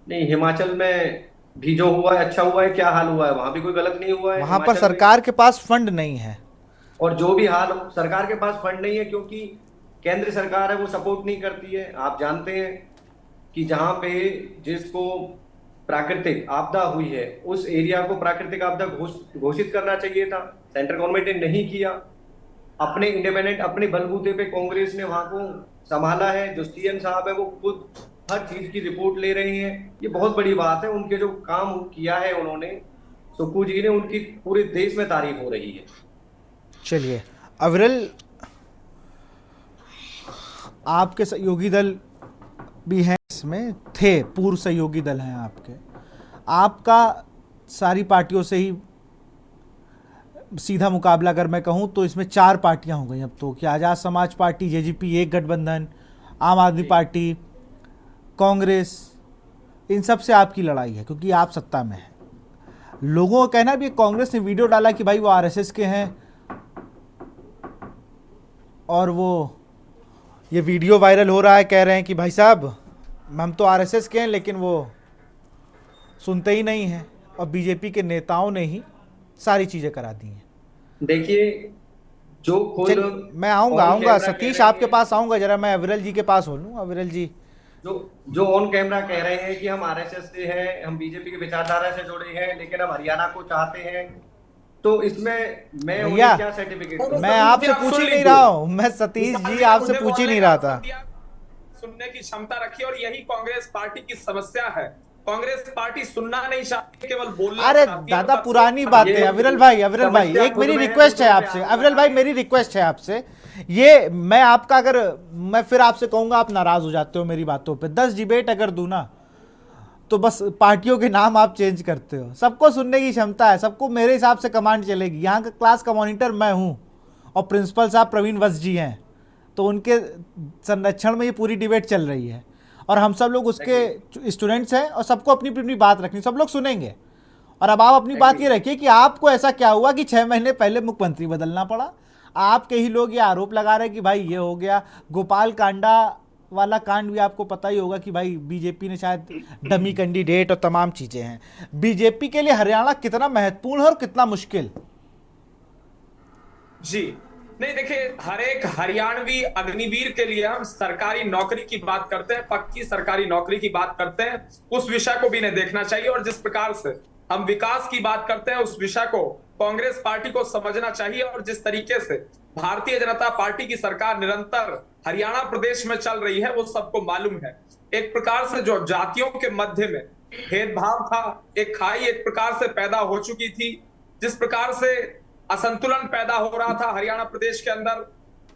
नहीं, हिमाचल में भी जो हुआ है अच्छा हुआ है। क्या हाल हुआ है? वहां भी कोई गलत नहीं हुआ है। वहां पर सरकार के पास फंड नहीं है, और जो भी हाल, सरकार के पास फंड नहीं है क्योंकि केंद्र सरकार है वो सपोर्ट नहीं करती है। आप जानते हैं कि जहां पे जिसको प्राकृतिक आपदा हुई है उस एरिया को प्राकृतिक आपदा घोषित करना चाहिए था, सेंट्रल गवर्नमेंट ने नहीं किया। अपने इंडिपेंडेंट, अपने बलबूते पे कांग्रेस ने वहां को संभाला है। जो सीएम साहब है वो खुद हर चीज की रिपोर्ट ले रहे हैं। ये बहुत बड़ी बात है। उनके जो काम किया है उन्होंने, सुक्खू जी ने, उनकी पूरे देश में तारीफ हो रही है। चलिए, अविरल आपके सहयोगी दल भी हैं इसमें, थे, पूर्व सहयोगी दल हैं आपके। आपका सारी पार्टियों से ही सीधा मुकाबला अगर मैं कहूं तो इसमें 4 पार्टियां हो गई अब तो, कि आज़ाद समाज पार्टी, जेजेपी एक गठबंधन, आम आदमी पार्टी, कांग्रेस, इन सब से आपकी लड़ाई है क्योंकि आप सत्ता में हैं। लोगों का कहना भी, कांग्रेस ने वीडियो डाला कि भाई वो आरएसएस के हैं और वो ये वीडियो वायरल हो रहा है, कह रहे हैं कि भाई साहब हम तो आरएसएस के हैं, लेकिन वो सुनते ही नहीं हैं और बीजेपी के नेताओं ने ही सारी चीजें करा दी हैं। देखिए, जो खुद मैं आऊंगा सतीश आपके पास आऊंगा, जरा मैं अविरल जी के पास हो लूं। अविरल जी जो ऑन कैमरा कह रहे हैं कि हम आरएसएस से हैं, हम बीजेपी की विचारधारा से जुड़े हैं, लेकिन हम हरियाणा को चाहते हैं, तो इसमें मैं उन्हें क्या सर्टिफिकेट? मैं आपसे पूछ ही नहीं रहा हूँ, मैं सतीश जी आपसे पूछ ही नहीं रहा था। सुनने की क्षमता रखी, और यही कांग्रेस पार्टी की समस्या है। कांग्रेस पार्टी सुनना नहीं चाहती, केवल बोलना। अरे दादा, पुरानी बात है। अविरल भाई एक मेरी रिक्वेस्ट है आपसे, अविरल भाई मेरी रिक्वेस्ट है आपसे, ये मैं आपका, अगर मैं फिर आपसे कहूंगा आप नाराज हो जाते हो मेरी बातों पे। 10 डिबेट अगर दूं ना तो बस पार्टियों के नाम आप चेंज करते हो। सबको सुनने की क्षमता है, सबको मेरे हिसाब से कमांड चलेगी। यहाँ का क्लास का मॉनिटर मैं हूँ और प्रिंसिपल साहब प्रवीण वत्स जी हैं, तो उनके संरक्षण में ये पूरी डिबेट चल रही है और हम सब लोग उसके स्टूडेंट्स हैं और सबको अपनी अपनी बात रखनी, सब लोग सुनेंगे। और अब आप अपनी बात ये रखिए कि आपको ऐसा क्या हुआ कि 6 महीने पहले मुख्यमंत्री बदलना पड़ा। आपके ही लोग ये आरोप लगा रहे हैं कि भाई ये हो गया। गोपाल कांडा वाला कांड भी आपको पता ही होगा कि भाई बीजेपी ने शायद डमी कैंडिडेट और तमाम चीजें हैं। बीजेपी के लिए हरियाणा कितना महत्वपूर्ण है और कितना मुश्किल? जी नहीं, देखिए, हर एक हरियाणवी अग्निवीर के लिए हम सरकारी नौकरी की बात करते हैं, पक्की सरकारी नौकरी की बात करते हैं, उस विषय को भी नहीं देखना चाहिए। और जिस प्रकार से हम विकास की बात करते हैं, उस विषय को कांग्रेस पार्टी को समझना चाहिए। और जिस तरीके से भारतीय जनता पार्टी की सरकार निरंतर हरियाणा प्रदेश में चल रही है, वो सबको मालूम है। एक प्रकार से जो जातियों के मध्य में भेदभाव था, एक खाई एक प्रकार से पैदा हो चुकी थी। जिस प्रकार से असंतुलन पैदा हो रहा था हरियाणा प्रदेश के अंदर,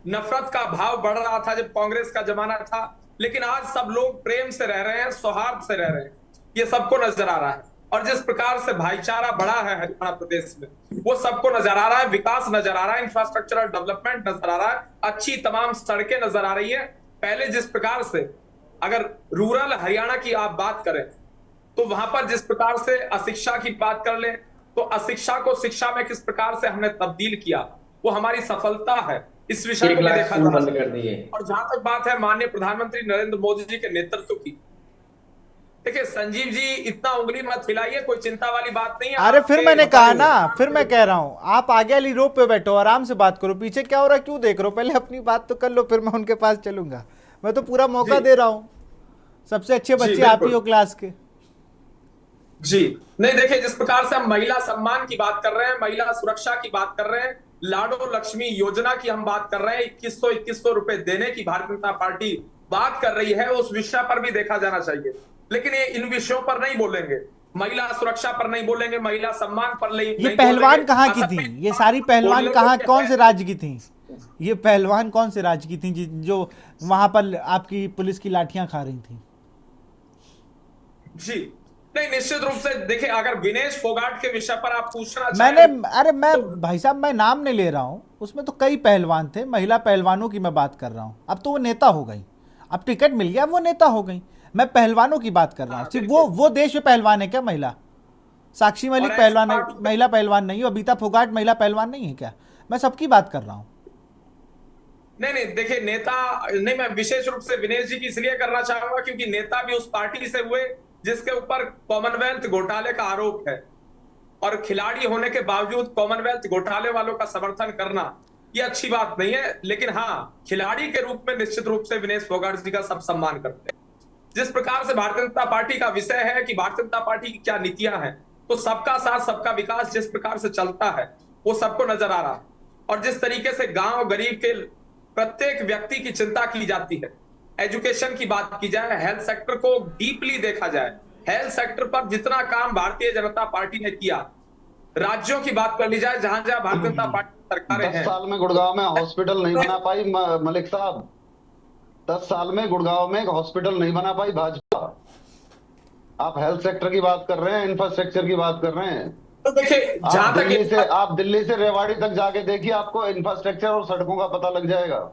नफरत का भाव बढ़ रहा था जब कांग्रेस का जमाना था, लेकिन आज सब लोग प्रेम से रह रहे हैं, सौहार्द से रह रहे हैं, ये सबको नजर आ रहा है। और जिस प्रकार से भाईचारा बढ़ा है हरियाणा प्रदेश में, वो सबको नजर आ रहा है। विकास नजर आ रहा है, इंफ्रास्ट्रक्चरल डेवलपमेंट नजर आ रहा है, अच्छी तमाम सड़कें नजर आ रही है। पहले जिस प्रकार से अगर रूरल हरियाणा की आप बात करें तो वहां पर जिस प्रकार से अशिक्षा की बात कर ले, तो अशिक्षा को शिक्षा में किस प्रकार से हमने तब्दील किया, वो हमारी सफलता है। इस विषय को भी देखा बंद कर दिए। और जहां तक बात है माननीय प्रधानमंत्री नरेंद्र मोदी जी के नेतृत्व की, देखिए संजीव जी इतना उंगली मत हिलाइए, कोई चिंता वाली बात नहीं है। अरे फिर मैंने कहा ना, फिर मैं कह रहा हूं, आप आगे वाली रो पे बैठो, आराम से बात करो, पीछे क्या हो रहा है क्यों देख रहे हो? पहले अपनी बात तो कर लो, फिर मैं उनके पास चलूंगा। मैं तो पूरा मौका दे रहा हूं, सबसे अच्छे बच्चे आप ही हो क्लास के। जी नहीं, देखिए, जिस प्रकार से हम महिला सम्मान की बात कर रहे हैं, महिला सुरक्षा की बात कर रहे हैं, लाडो लक्ष्मी योजना की हम बात कर रहे हैं, 2100 रुपए देने की भारतीय जनता पार्टी बात कर रही है, उस विषय पर भी देखा जाना चाहिए। लेकिन ये इन विषयों पर नहीं बोलेंगे, महिला सुरक्षा पर नहीं बोलेंगे, महिला सम्मान पर नहीं। ये पहलवान कहाँ की थी? ये सारी पहलवान कहाँ, कौन से राज्य की थी? ये पहलवान कौन से राज्य की थी जो वहां पर आपकी पुलिस की लाठियां खा रही थी? जी नहीं, निश्चित रूप से देखिए, अगर विनेश फोगाट के विषय पर आप पूछना मैं भाई साहब, मैं नाम नहीं ले रहा हूं, उसमें तो कई पहलवान थे, महिला पहलवानों की मैं बात कर रहा हूं। अब तो वो नेता हो गई, अब टिकट मिल गया, वो नेता हो गई। मैं पहलवानों की बात कर रहा हूं। सिर्फ वो देश में पहलवान है क्या महिला? साक्षी मलिक पहलवान है, महिला पहलवान नहीं है? अबिता फोगाट महिला पहलवान नहीं है क्या? मैं सबकी बात कर रहा हूं। नहीं, देखिए, नेता नहीं, मैं विशेष रूप से विनेश जी की इसलिए करना चाहूंगा क्योंकि नेता भी उस पार्टी से हुए जिसके ऊपर कॉमनवेल्थ घोटाले का आरोप है, और खिलाड़ी होने के बावजूद कॉमनवेल्थ घोटाले वालों का समर्थन करना ये अच्छी बात नहीं है। लेकिन हाँ, खिलाड़ी के रूप में निश्चित रूप से विनेश फोगाट जी का सब सम्मान करते हैं। जिस प्रकार से भारतीय जनता पार्टी का विषय है कि भारतीय जनता पार्टी की क्या नीतियां हैं, तो सबका साथ सबका विकास जिस प्रकार से चलता है वो सबको नजर आ रहा है। और जिस तरीके से गांव गरीब के प्रत्येक व्यक्ति की चिंता की जाती है, एजुकेशन की बात की जाए, हेल्थ सेक्टर को डीपली देखा जाए, हेल्थ सेक्टर पर जितना काम भारतीय जनता पार्टी ने किया, राज्यों की बात कर ली जाए जहां जहां भारतीय जनता पार्टी सरकारें हैं। 10 साल में गुड़गांव में हॉस्पिटल नहीं बना पाई मलिक साहब, 10 साल में गुड़गांव में एक हॉस्पिटल नहीं बना पाई भाजपा। आप हेल्थ सेक्टर की बात कर रहे हैं, इंफ्रास्ट्रक्चर की बात कर रहे हैं। तो देखिए, आप दिल्ली से रेवाड़ी तक जाके देखिए, आपको इंफ्रास्ट्रक्चर और सड़कों का पता लग जाएगा।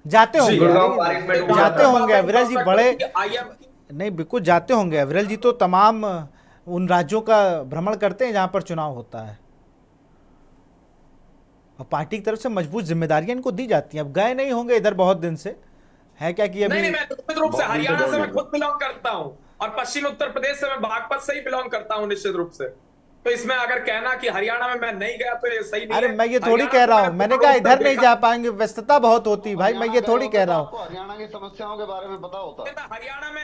जाते होंगे अविरल जी, बड़े नहीं बिल्कुल जाते होंगे अविरल जी, तो तमाम उन राज्यों का भ्रमण करते हैं जहां पर चुनाव होता है, और पार्टी की तरफ से मजबूत जिम्मेदारियां इनको दी जाती हैं। अब गए नहीं होंगे इधर बहुत दिन से, है क्या कि अभी? नहीं, मैं निश्चित रूप से हरियाणा से मैं खुद बिलोंग करता हूं, और पश्चिम उत्तर प्रदेश से मैं बागपत से ही बिलोंग करता हूं निश्चित रूप से। तो इसमें अगर कहना कि हरियाणा में मैं नहीं गया तो ये सही नहीं। अरे मैं ये थोड़ी कह रहा हूँ, मैंने कहा इधर नहीं जा पाएंगे, व्यस्तता बहुत होती भाई, मैं ये थोड़ी कह रहा हूँ। हरियाणा की समस्याओं के बारे में पता होता है? हरियाणा में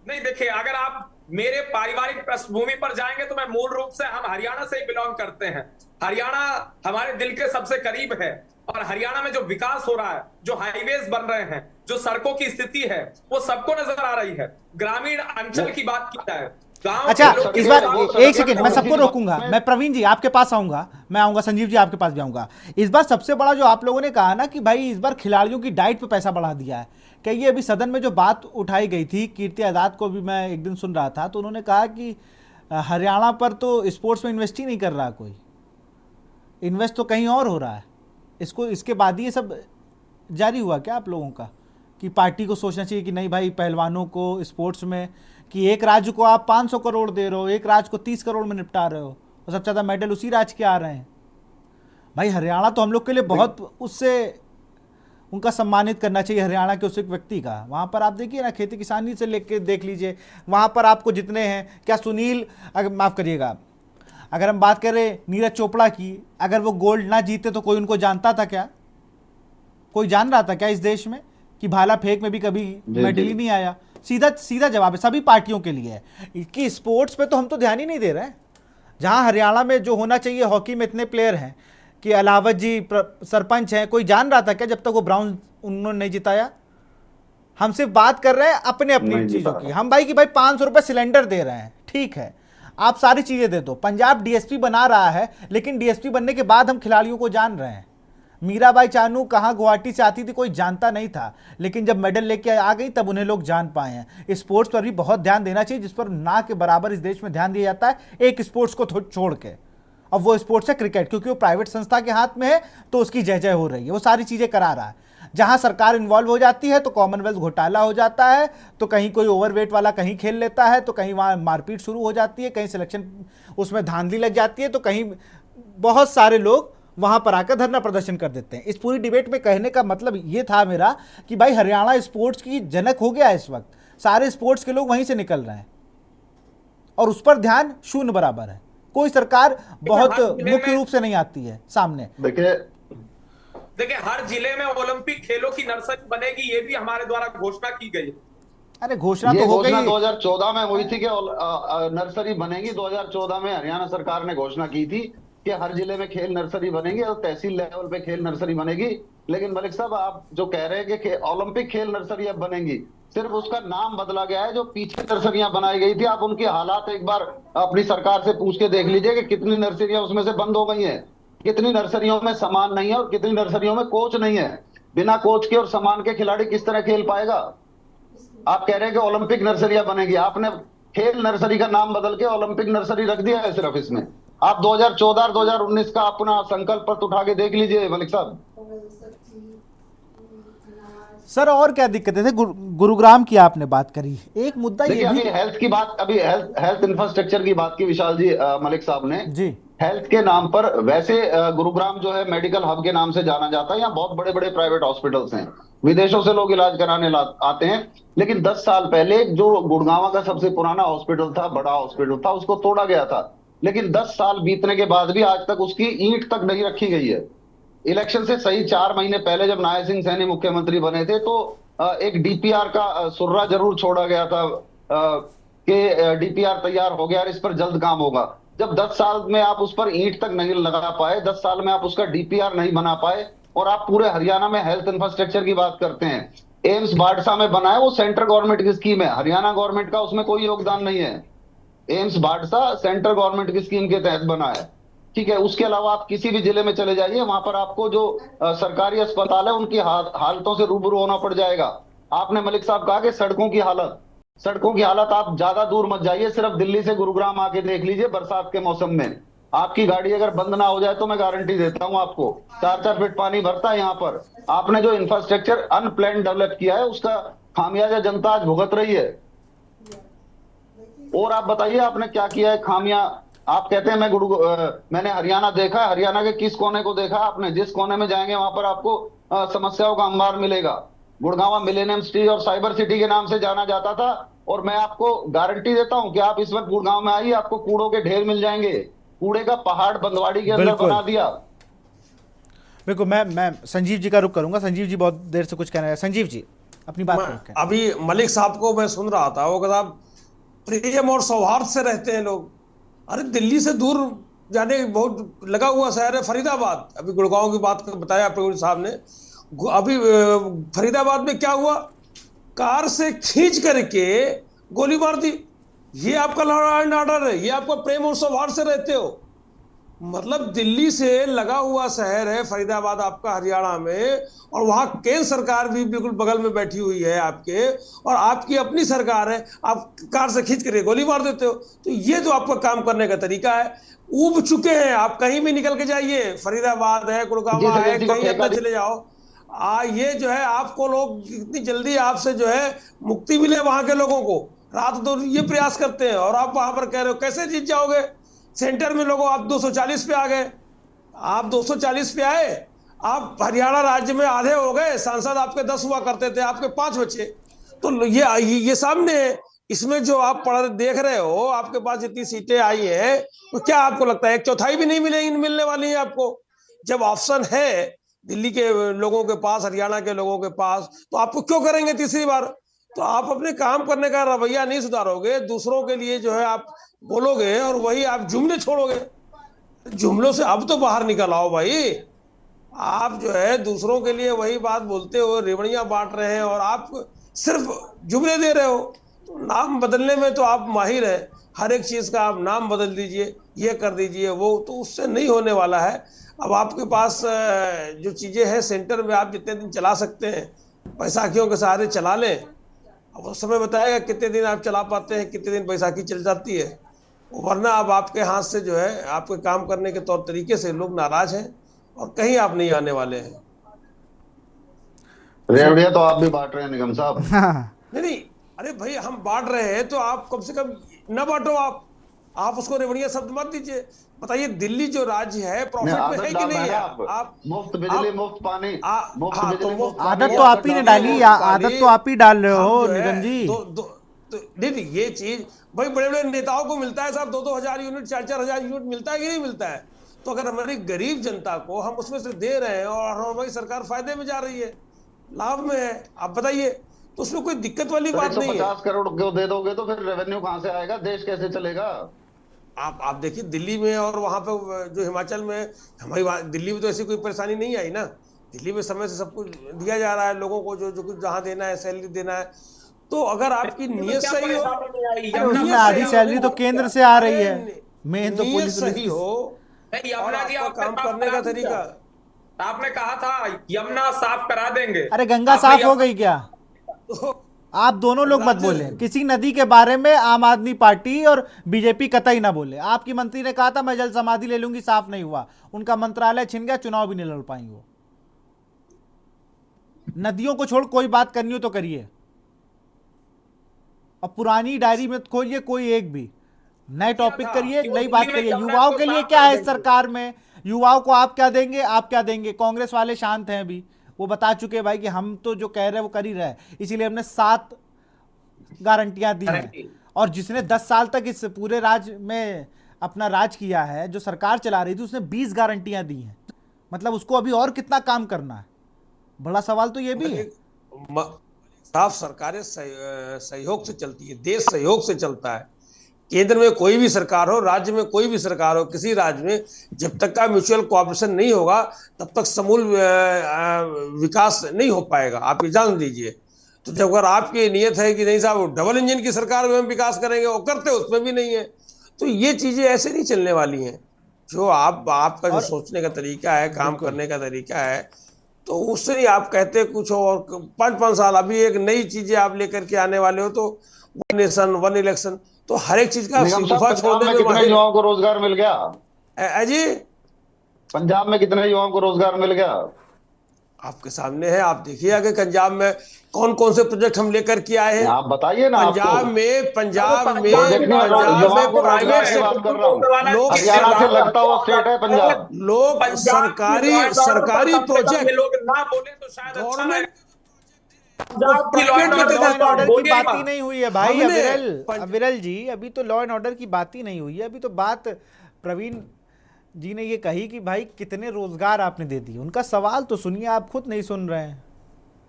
नहीं, देखिए, अगर आप मेरे पारिवारिक पृष्ठभूमि पर जाएंगे तो मैं मूल रूप से हम हरियाणा से ही बिलोंग करते हैं। हरियाणा हमारे दिल के सबसे करीब है, और हरियाणा में जो विकास हो रहा है, जो हाईवेज बन रहे हैं, जो सड़कों की स्थिति है, वो सबको नजर आ रही है। ग्रामीण अंचल की बात की जाए, अच्छा, इस बार एक सेकंड, मैं सबको रोकूंगा, मैं प्रवीण जी आपके पास आऊंगा, मैं आऊंगा, संजीव जी आपके पास भी आऊंगा। इस बार सबसे बड़ा जो आप लोगों ने कहा ना कि भाई इस बार खिलाड़ियों की डाइट पे पैसा बढ़ा दिया है, क्या ये अभी सदन में जो बात उठाई गई थी, कीर्ति आजाद को भी मैं एक दिन सुन रहा था, तो उन्होंने कहा कि हरियाणा पर तो स्पोर्ट्स में इन्वेस्ट ही नहीं कर रहा कोई, इन्वेस्ट तो कहीं और हो रहा है। इसके बाद ही ये सब जारी हुआ क्या आप लोगों का, कि पार्टी को सोचना चाहिए कि नहीं भाई पहलवानों को स्पोर्ट्स में, कि एक राज्य को आप 500 करोड़ दे रहे हो, एक राज्य को 30 करोड़ में निपटा रहे हो, और सबसे ज़्यादा मेडल उसी राज्य के आ रहे हैं। भाई हरियाणा तो हम लोग के लिए बहुत उनका सम्मानित करना चाहिए, हरियाणा के उस एक व्यक्ति का। वहाँ पर आप देखिए ना, खेती किसानी से लेके देख लीजिए, वहाँ पर आपको जितने हैं, क्या सुनील, माफ़ करिएगा, अगर हम बात करें नीरज चोपड़ा की, अगर वो गोल्ड ना जीते तो कोई उनको जानता था क्या? कोई जान रहा था क्या इस देश में कि भाला फेंक में भी कभी मेडल ही नहीं आया? सीधा सीधा जवाब है, सभी पार्टियों के लिए है कि स्पोर्ट्स पे तो हम तो ध्यान ही नहीं दे रहे हैं। जहाँ हरियाणा में जो होना चाहिए, हॉकी में इतने प्लेयर हैं कि अलावत जी सरपंच हैं, कोई जान रहा था क्या जब तक वो ब्राउन उन्होंने नहीं जिताया? हम सिर्फ बात कर रहे हैं अपने अपनी चीज़ों की। हम भाई कि भाई 500 रुपये सिलेंडर दे रहे हैं, ठीक है, आप सारी चीज़ें दे दो। पंजाब डीएसपी बना रहा है, लेकिन डीएसपी बनने के बाद हम खिलाड़ियों को जान रहे हैं। मीराबाई चानू कहाँ गुवाहाटी से आती थी, कोई जानता नहीं था, लेकिन जब मेडल लेके आ गई तब उन्हें लोग जान पाए हैं। स्पोर्ट्स पर भी बहुत ध्यान देना चाहिए, जिस पर ना के बराबर इस देश में ध्यान दिया जाता है, एक स्पोर्ट्स को छोड़ के। अब वो स्पोर्ट्स है क्रिकेट, क्योंकि वो प्राइवेट संस्था के हाथ में है तो उसकी जय जय हो रही है, वो सारी चीज़ें करा रहा है। जहाँ सरकार इन्वॉल्व हो जाती है तो कॉमनवेल्थ घोटाला हो जाता है, तो कहीं कोई ओवरवेट वाला कहीं खेल लेता है, तो कहीं वहाँ मारपीट शुरू हो जाती है, कहीं सिलेक्शन उसमें धांधली लग जाती है, तो कहीं बहुत सारे लोग वहाँ पर आकर धरना प्रदर्शन कर देते हैं। इस पूरी डिबेट में कहने का मतलब ये था मेरा कि भाई हरियाणा स्पोर्ट्स की जनक हो गया है इस वक्त, सारे स्पोर्ट्स के लोग वहीं से निकल रहे हैं और उस पर ध्यान शून्य बराबर है। कोई सरकार बहुत मुख्य रूप से नहीं आती है सामने। देखिए हर जिले में ओलंपिक खेलों की नर्सरी बनेगी, ये भी हमारे द्वारा घोषणा की गई। अरे घोषणा तो हो गई, 2014 में हुई थी कि नर्सरी बनेगी। 2014 में हरियाणा सरकार ने घोषणा की थी कि हर जिले में खेल नर्सरी बनेगी और तहसील लेवल पे खेल नर्सरी बनेगी। लेकिन मलिक साहब, आप जो कह रहे हैं कि ओलंपिक खेल नर्सरी अब बनेगी, सिर्फ उसका नाम बदला गया है। जो पीछे नर्सरियां बनाई गई थी, आप उनकी हालात एक बार अपनी सरकार से पूछ के देख लीजिए कि कितनी नर्सरियां उसमें से बंद हो गई हैं, कितनी नर्सरियों में सामान नहीं है और कितनी नर्सरियों में कोच नहीं है। बिना कोच के और सामान के खिलाड़ी किस तरह खेल पाएगा? आप कह रहे हैं कि ओलंपिक नर्सरियां बनेगी, आपने खेल नर्सरी का नाम बदल के ओलंपिक नर्सरी रख दिया है सिर्फ इसमें। आप 2014 और 2019 का अपना संकल्प पत्र उठा के देख लीजिए मलिक साहब। सर और क्या दिक्कतें थे? गुरुग्राम की आपने बात करी, एक मुद्दा ये भी हेल्थ की बात, अभी हेल्थ इंफ्रास्ट्रक्चर की बात की विशाल जी, मलिक साहब ने जी हेल्थ के नाम पर, वैसे गुरुग्राम जो है मेडिकल हब के नाम से जाना जाता है। यहाँ बहुत बड़े बड़े प्राइवेट हॉस्पिटल्स हैं, विदेशों से लोग इलाज कराने आते हैं। लेकिन 10 साल पहले जो गुड़गांव का सबसे पुराना हॉस्पिटल था, बड़ा हॉस्पिटल था, उसको तोड़ा गया था। लेकिन 10 साल बीतने के बाद भी आज तक उसकी ईंट तक नहीं रखी गई है। इलेक्शन से सही 4 महीने पहले जब नायर सिंह सैनी मुख्यमंत्री बने थे तो एक डीपीआर का सुर्रा जरूर छोड़ा गया था कि डीपीआर तैयार हो गया और इस पर जल्द काम होगा। जब 10 साल में आप उस पर ईंट तक नहीं लगा पाए, 10 साल में आप उसका डीपीआर नहीं बना पाए, और आप पूरे हरियाणा में हेल्थ इंफ्रास्ट्रक्चर की बात करते हैं। एम्स बाड़सा में बना है, वो सेंट्रल गवर्नमेंट की स्कीम है, हरियाणा गवर्नमेंट का उसमें कोई योगदान नहीं है। एम्स बाड़सा सेंट्रल गवर्नमेंट की स्कीम के तहत बना है, ठीक है। उसके अलावा आप किसी भी जिले में चले जाइए, वहां पर आपको जो सरकारी अस्पताल है उनकी हालतों से रूबरू होना पड़ जाएगा। आपने मलिक साहब कहा कि सड़कों की हालत आप ज्यादा दूर मत जाइए, सिर्फ दिल्ली से गुरुग्राम आके देख लीजिए बरसात के मौसम में। आपकी गाड़ी अगर बंद ना हो जाए तो मैं गारंटी देता हूं आपको 4-4 फीट पानी भरता है यहाँ पर। आपने जो इंफ्रास्ट्रक्चर अनप्लान डेवलप किया है उसका खामियाजा जनता आज भुगत रही है। और आप बताइए आपने क्या किया है खामियां? आप कहते हैं मैंने हरियाणा देखा, हरियाणा के किस कोने को देखा आपने? जिस कोने में जाएंगे वहां पर आपको समस्याओं का अंबार मिलेगा। गुड़गांव मिलेनियम सिटी और साइबर सिटी के नाम से जाना जाता था, और मैं आपको गारंटी देता हूं कि आप इस वक्त गुड़गांव में आइए, आपको कूड़ों के ढेर मिल जाएंगे। कूड़े का पहाड़ बंदवाड़ी के अंदर बना दिया। बिल्कुल, मैं संजीव जी का रुख करूंगा। संजीव जी बहुत देर से कुछ कहना है। संजीव जी अपनी बात करें। अभी मलिक साहब को मैं सुन रहा था, वो कहता प्रेम और सौहार्द से रहते हैं लोग। अरे दिल्ली से दूर जाने बहुत लगा हुआ शहर है फरीदाबाद। अभी गुड़गांव की बात बताया प्रवीण साहब ने। अभी फरीदाबाद में क्या हुआ, कार से खींच करके गोली मार दी। ये आपका लॉ एंड ऑर्डर है, ये आपका प्रेम और सौहार्द से रहते हो। मतलब दिल्ली से लगा हुआ शहर है फरीदाबाद आपका हरियाणा में, और वहां केंद्र सरकार भी बिल्कुल बगल में बैठी हुई है आपके, और आपकी अपनी सरकार है, आप कार से खींच कर गोली मार देते हो। तो ये जो आपका काम करने का तरीका है, ऊब चुके हैं आप। कहीं भी निकल के जाइए, फरीदाबाद है, गुड़गांव है, कहीं अंदर चले जाओ, ये जो है आपको लोग इतनी जल्दी आपसे जो है मुक्ति मिले वहां के लोगों को, रात तो ये प्रयास करते हैं, और आप वहां पर कह रहे हो कैसे जीत जाओगे। सेंटर में लोगों आप 240 पे आ गए, आप 240 पे आए, आप हरियाणा राज्य में आधे हो गए सांसद, आपके 10 हुआ करते थे, आपके 5 बचे। तो ये सामने है। इसमें जो आप पढ़ देख रहे हो, आपके पास जितनी सीटें आई है, तो क्या आपको लगता है 1/4 भी नहीं मिलने वाली है आपको? जब ऑप्शन है दिल्ली के लोगों के पास, हरियाणा के लोगों के पास, तो आपको क्यों करेंगे तीसरी बार? तो आप अपने काम करने का रवैया नहीं सुधारोगे, दूसरों के लिए जो है आप बोलोगे और वही आप जुमले छोड़ोगे। जुमलों से अब तो बाहर निकल आओ भाई। आप जो है दूसरों के लिए वही बात बोलते हो, रेवड़ियां बांट रहे हैं और आप सिर्फ जुमले दे रहे हो। तो नाम बदलने में तो आप माहिर हैं, हर एक चीज का आप नाम बदल दीजिए, ये कर दीजिए वो, तो उससे नहीं होने वाला है। अब आपके पास जो चीजें हैं सेंटर में, आप जितने दिन चला सकते हैं बैसाखियों के सहारे चला लें। अब उस समय बताएगा कितने दिन आप चला पाते हैं, कितने दिन बैसाखी चल जाती है। वरना अब आपके हाथ से जो है आपके काम करने के तौर तरीके से लोग नाराज हैं और कहीं आप नहीं आने वाले हैं। रेवड़िया तो आप भी बांट रहे हैं निगम साहब। नहीं, अरे भाई हम बांट रहे हैं तो आप कम से कम न बांटो। आप उसको रेवड़िया शब्द मत दीजिए। बताइए दिल्ली जो राज्य है प्रॉफिट में है कि नहीं है? आप मुफ्त बिजली, मुफ्त पानी, मुफ्त बिजली, मुफ्त आदत तो आप ही ने डाली, आदत तो आप ही डाल रहे हो निगम जी। नहीं, ये चीज भाई बड़े बड़े नेताओं को मिलता है साहब, 2-2 हजार यूनिट, 4-4 हजार यूनिट मिलता है कि नहीं मिलता है? तो अगर हमारी गरीब जनता को हम उसमें से दे रहे हैं और हमारी सरकार फायदे में जा रही है, लाभ में है, आप बताइए, तो उसमें कोई दिक्कत वाली बात नहीं है। 150 करोड़ क्यों दे दोगे तो फिर रेवेन्यू कहां से आएगा, देश कैसे चलेगा? आप देखिए दिल्ली में और वहां पे जो हिमाचल में, हमारी दिल्ली में तो ऐसी कोई परेशानी नहीं आई ना। दिल्ली में समय से सब कुछ दिया जा रहा है लोगों को, जो कुछ जहां देना है, सैलरी देना है। तो अगर आपकी नीयत सही हो, उसमें आधी सैलरी तो केंद्र से आ रही है, मेन तो नीयत पुलिस सही हो और आपका काम करने का तरीका। आपने कहा था यमुना साफ करा देंगे। अरे गंगा साफ हो गई क्या? आप दोनों लोग मत बोले किसी नदी के बारे में। आम आदमी पार्टी और बीजेपी कतई ना बोले। आपकी मंत्री ने कहा था मैं जल समाधि ले लूंगी, साफ नहीं हुआ, उनका मंत्रालय छिन गया, चुनाव भी नहीं लड़ पाई वो। नदियों को छोड़ कोई बात करनी हो तो करिए, और पुरानी डायरी में खोलिए कोई एक भी नए टॉपिक करिए, नई बात करिए। युवाओं के लिए क्या है इस सरकार में? युवाओं को आप क्या देंगे? आप क्या देंगे? कांग्रेस वाले शांत हैं अभी, वो बता चुके हैं भाई कि हम तो जो कह रहे हैं वो कर ही रहे हैं, इसीलिए हमने 7 गारंटियां दी हैं। और जिसने 10 साल तक इस पूरे राज्य में अपना राज किया है, जो सरकार चला रही थी, उसने 20 गारंटियां दी हैं। मतलब उसको अभी और कितना काम करना है? बड़ा सवाल तो ये भी है। साफ सरकारें सहयोग से चलती है, देश सहयोग से चलता है। केंद्र में कोई भी सरकार हो, राज्य में कोई भी सरकार हो, किसी राज्य में जब तक का म्यूचुअल कोऑपरेशन नहीं होगा तब तक समूल विकास नहीं हो पाएगा, आप ये जान लीजिए। तो जब अगर आपकी नियत है कि नहीं साहब डबल इंजन की सरकार में हम विकास करेंगे, वो करते उसमें भी नहीं है, तो ये चीजें ऐसे नहीं चलने वाली हैं। जो आपका जो सोचने का तरीका है, काम करने का तरीका है, तो उससे ही आप कहते कुछ और 5-5 साल अभी एक नई चीजें आप लेकर के आने वाले हो, तो 1 नेशन 1 इलेक्शन, तो हर एक चीज का पंजाब में कितने युवाओं को रोजगार मिल गया? जी पंजाब में कितने युवाओं को रोजगार मिल गया? आपके सामने है, आप देखिए आगे पंजाब में कौन कौन से प्रोजेक्ट हम लेकर के आए हैं। आप बताइए ना। पंजाब में हरियाणा से लगता हुआ स्टेट है पंजाब। लोग सरकारी प्रोजेक्ट लोग ना बोले तो शायद गवर्नमेंट लॉ एंड ऑर्डर की बात ही नहीं हुई है भाई। अविरल जी, अभी तो लॉ एंड ऑर्डर की बात ही नहीं हुई है। अभी तो बात प्रवीण जी ने ये कही कि भाई कितने रोजगार आपने दे दिए। उनका सवाल तो सुनिए, आप खुद नहीं सुन रहे हैं।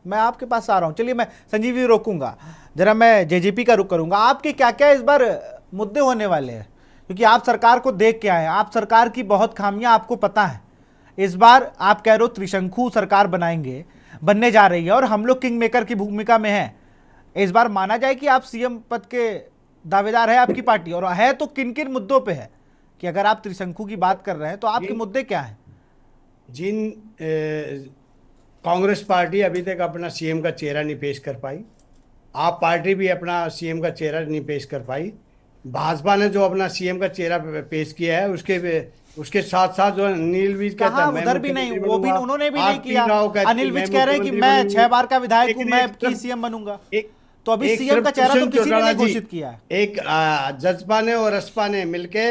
मैं आपके पास आ रहा हूं। चलिए मैं संजीव जी रोकूंगा जरा, मैं जेजेपी का रुख करूंगा। आपके क्या क्या इस बार मुद्दे होने वाले हैं, क्योंकि आप सरकार को देख के आए, आप सरकार की बहुत खामियां आपको पता है। इस बार आप कह रहे हो त्रिशंकु सरकार बनाएंगे, बनने जा रही है, और हम लोग किंग मेकर की भूमिका में हैं। इस बार माना जाए कि आप सीएम पद के दावेदार है आपकी पार्टी, और है तो किन किन मुद्दों पे है? कि अगर आप त्रिशंकु की बात कर रहे हैं तो आपके मुद्दे क्या हैं? जिन कांग्रेस पार्टी अभी तक अपना सीएम का चेहरा नहीं पेश कर पाई, आप पार्टी भी अपना सीएम का चेहरा नहीं पेश कर पाई, भाजपा ने जो अपना सीएम का चेहरा पेश किया है उसके साथ साथ जो अनिल विज कहता है उधर भी नहीं, वो भी उन्होंने भी नहीं किया। अनिल विज कह रहे हैं कि मैं 6 बार का विधायक हूं, मैं की सीएम बनूंगा। तो अभी सीएम का चेहरा तो किसी ने नहीं घोषित किया है। एक जजपा ने और असपा ने मिलके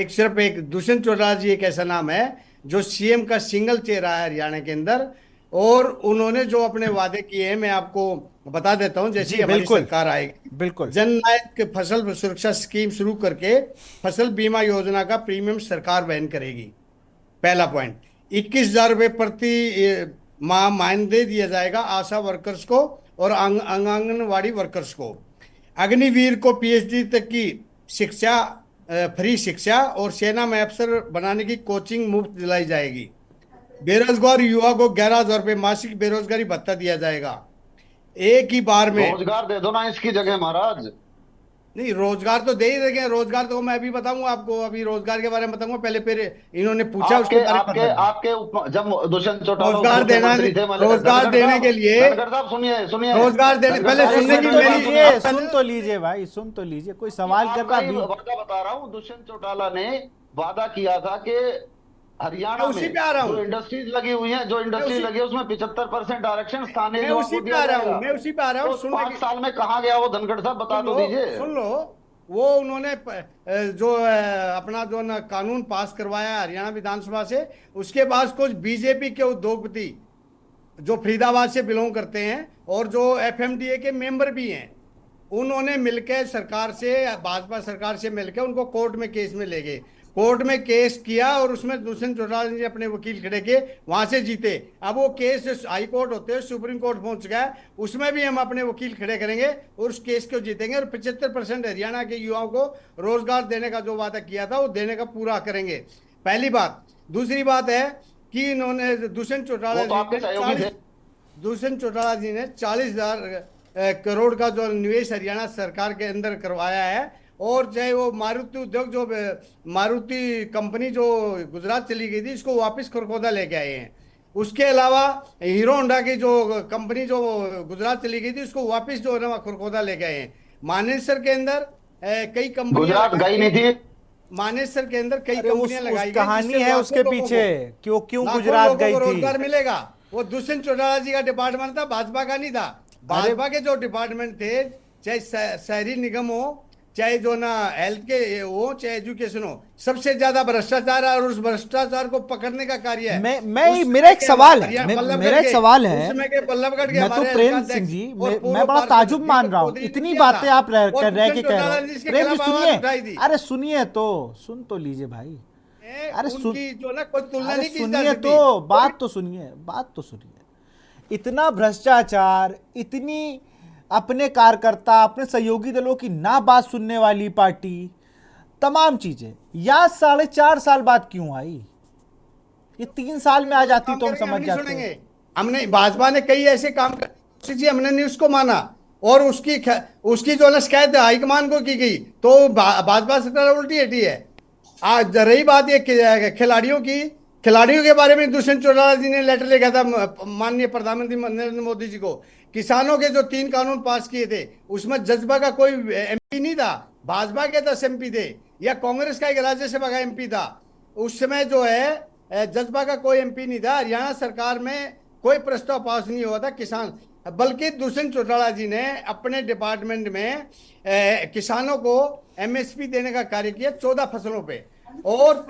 सिर्फ एक दुष्यंत चौटाला जी एक ऐसा नाम है जो सीएम का सिंगल चेहरा है हरियाणा के अंदर। और उन्होंने जो अपने वादे किए हैं मैं आपको बता देता हूं। जैसे जी, हमारी बिल्कुल। सरकार आएगी, बिल्कुल। जननायक फसल सुरक्षा स्कीम शुरू करके फसल बीमा योजना का प्रीमियम सरकार वहन करेगी। पहला पॉइंट, 21,000 रुपये प्रति माह मानदेय दिया जाएगा आशा वर्कर्स को और आंगनवाड़ी वर्कर्स को। अग्निवीर को पीएचडी तक की शिक्षा, फ्री शिक्षा और सेना में अफसर बनाने की कोचिंग मुफ्त दिलाई जाएगी। बेरोजगार युवा को 11,000 रुपये मासिक बेरोजगारी भत्ता दिया जाएगा एक ही बार में। रोजगार दे दो ना इसकी जगह महाराज। नहीं, रोजगार तो दे ही देंगे। रोजगार तो मैं अभी बताऊंगा आपको, अभी रोजगार के बारे में बताऊंगा। पहले फिर इन्होंने पूछा उसके बारे में जब दुष्यंत चौटाला रोजगार देना, रोजगार देने के लिए साहब सुनिए रोजगार देने, पहले सुनने की मेरी सुन तो लीजिए भाई, सुन तो लीजिए। कोई सवाल कर रहा वादा बता रहा हूँ। दुष्यंत चौटाला ने वादा किया था कि हरियाणा में जो इंडस्ट्रीज लगी हुई हैं, जो इंडस्ट्री लगी है उसमें 75% आरक्षण स्थानीय मैं उसी पे आ रहा हूँ, मैं उसी पे आ रहा हूँ। 5 साल में कहाँ गया वो धनखड़ साहब, बता तो दीजिए। सुन लो, वो उन्होंने जो अपना जो ना कानून पास करवाया हरियाणा विधानसभा से, उसके बाद कुछ बीजेपी के उद्योगपति जो फरीदाबाद से बिलोंग करते हैं और जो एफएमडीए के मेंबर भी हैं, उन्होंने मिलकर सरकार से, भाजपा सरकार से मिलकर उनको कोर्ट में केस में ले गए। कोर्ट में केस किया और उसमें दुष्यंत चौटाला ने अपने वकील खड़े किए, वहां से जीते। अब वो केस हाई कोर्ट होते हुए सुप्रीम कोर्ट पहुंच गया, उसमें भी हम अपने वकील खड़े करेंगे और उस केस को जीतेंगे और 75% हरियाणा के युवाओं को रोजगार देने का जो वादा किया था वो देने का पूरा करेंगे। पहली बात। दूसरी बात है कि इन्होंने दुष्यंत चौटाला जी ने 40,000 करोड़ का जो निवेश हरियाणा सरकार के अंदर करवाया है। और चाहे वो मारुति उद्योग, जो मारुति कंपनी जो गुजरात चली गई थी, इसको वापस खरखोदा लेके आए हैं। उसके अलावा हीरो होंडा की जो कंपनी जो गुजरात चली गई थी, उसको वापस जो है ना खरखोदा लेके आए हैं। मानेसर के अंदर कई कंपनियां गुजरात गई नहीं थी। मानेसर के अंदर कई कंपनियां लगाई गई। कहानी है उसके पीछे, क्यों गुजरात गई थी। रोजगार मिलेगा। वो दुष्यंत चौटाला जी का डिपार्टमेंट था, भाजपा का नहीं था। भाजपा के जो डिपार्टमेंट थे, चाहे शहरी निगम हो, चाहे जो ना हेल्थ के हो, चाहे एजुकेशन हो, सबसे ज्यादा भ्रष्टाचार है और उस भ्रष्टाचार को पकड़ने का कार्य है। मेरा एक सवाल है, मेरा एक सवाल है। उसमें के बल्लभगढ़ के मैं तो प्रेम सिंह जी, मैं बड़ा ताजुब मान रहा हूँ, इतनी बातें आप रह के कह रहे हो। प्रेम जी सुनिए, अरे सुनिए तो, सुन तो लीजिए भाई। अरे जो ना कोई तुलना नहीं की जा सुनिए सकती। तो, बात तो सुनिए। इतना भ्रष्टाचार, इतनी अपने कार्यकर्ता, अपने सहयोगी दलों की ना बात सुनने वाली पार्टी, तमाम चीजें याद 4.5 साल बाद क्यों आई? ये 3 साल में आ जाती तो हम समझ जाते। हमने, भाजपा ने कई ऐसे काम करे, हमने नहीं उसको माना और उसकी जो ना शिकायत हाईकमान को की गई, तो भाजपा सरकार उल्टी हटी है। आज रही बात ये खिलाड़ियों की, खिलाड़ियों के बारे में दुष्यंत चौटाला जी ने लेटर लिखा था माननीय प्रधानमंत्री नरेंद्र मोदी जी को। किसानों के जो 3 कानून पास किए थे, उसमें जज्बा का कोई एमपी नहीं था, भाजपा के 10 एमपी थे या कांग्रेस का एक राज्यसभा का एमपी था। उस समय जो है जज्बा का कोई एमपी नहीं था। हरियाणा सरकार में कोई प्रस्ताव पास नहीं हुआ था किसान, बल्कि दुष्यंत चौटाला जी ने अपने डिपार्टमेंट में किसानों को एमएसपी देने का कार्य किया 14 फसलों पे। और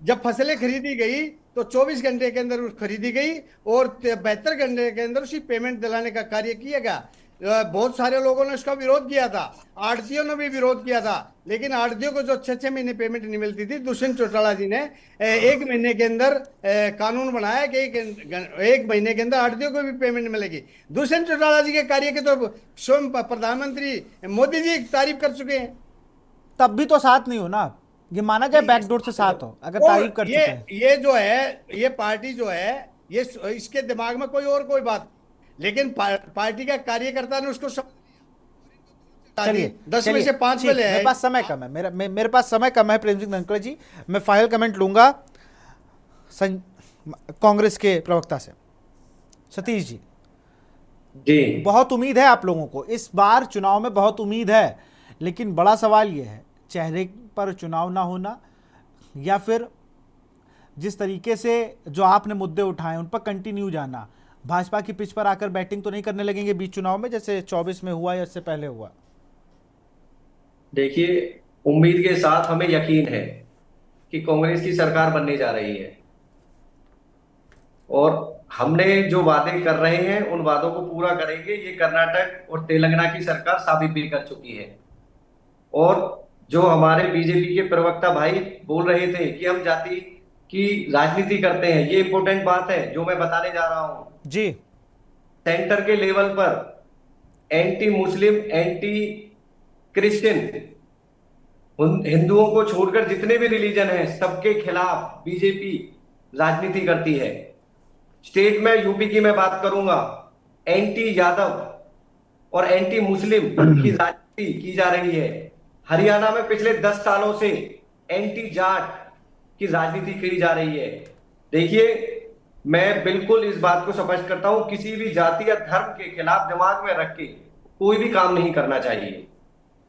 जब फसलें खरीदी गई तो 24 घंटे के अंदर खरीदी गई और 72 घंटे के अंदर उसी पेमेंट दिलाने का कार्य किया गया। बहुत सारे लोगों ने उसका विरोध किया था, आड़तियों ने भी विरोध किया था, लेकिन आड़तियों को जो 6 महीने पेमेंट नहीं मिलती थी, दुष्यंत चौटाला जी ने 1 महीने के अंदर कानून बनाया कि 1 महीने के अंदर आड़तियों को भी पेमेंट मिलेगी। दुष्यंत चौटाला जी के कार्य के तो स्वयं प्रधानमंत्री मोदी जी तारीफ कर चुके हैं। तब भी तो साथ नहीं हो ना, ये माना जाए बैकडोर से साथ हो, अगर तारीफ कर चुके हैं। ये जो है, ये पार्टी जो है, ये इसके दिमाग में कोई बात, लेकिन पार्टी का कार्यकर्ता ने उसको 10 में से 5 पे ले आए। मेरे पास समय कम है, मेरे पास समय कम है प्रेम सिंह धनखड़ जी। मैं फाइनल कमेंट लूंगा कांग्रेस के प्रवक्ता से। सतीश जी, बहुत उम्मीद है आप लोगों को, इस बार चुनाव में बहुत उम्मीद है, लेकिन बड़ा सवाल यह है, चेहरे पर चुनाव ना होना या फिर जिस तरीके से जो आपने मुद्दे उठाए उन पर कंटिन्यू जाना, भाजपा की पिच पर आकर बैटिंग तो नहीं करने लगेंगे बीच चुनाव में, जैसे 24 में हुआ या इससे पहले हुआ? देखिए, उम्मीद के साथ हमें यकीन है कि कांग्रेस की सरकार बनने जा रही है। और हमने जो वादे कर रहे हैं उन वादों को पूरा करेंगे, ये कर्नाटक और तेलंगाना की सरकार साबित भी कर चुकी है। और जो हमारे बीजेपी के प्रवक्ता भाई बोल रहे थे कि हम जाति की राजनीति करते हैं, ये इंपॉर्टेंट बात है जो मैं बताने जा रहा हूं जी। सेंटर के लेवल पर एंटी मुस्लिम, एंटी क्रिश्चियन, हिंदुओं को छोड़कर जितने भी रिलीजन हैं सबके खिलाफ बीजेपी राजनीति करती है। स्टेट में यूपी की मैं बात करूंगा, एंटी यादव और एंटी मुस्लिम की राजनीति की जा रही है। हरियाणा में पिछले 10 सालों से एंटी जाट की राजनीति की जा रही है। देखिए, मैं बिल्कुल इस बात को स्पष्ट करता हूं, किसी भी जाति या धर्म के खिलाफ दिमाग में रख के कोई भी काम नहीं करना चाहिए।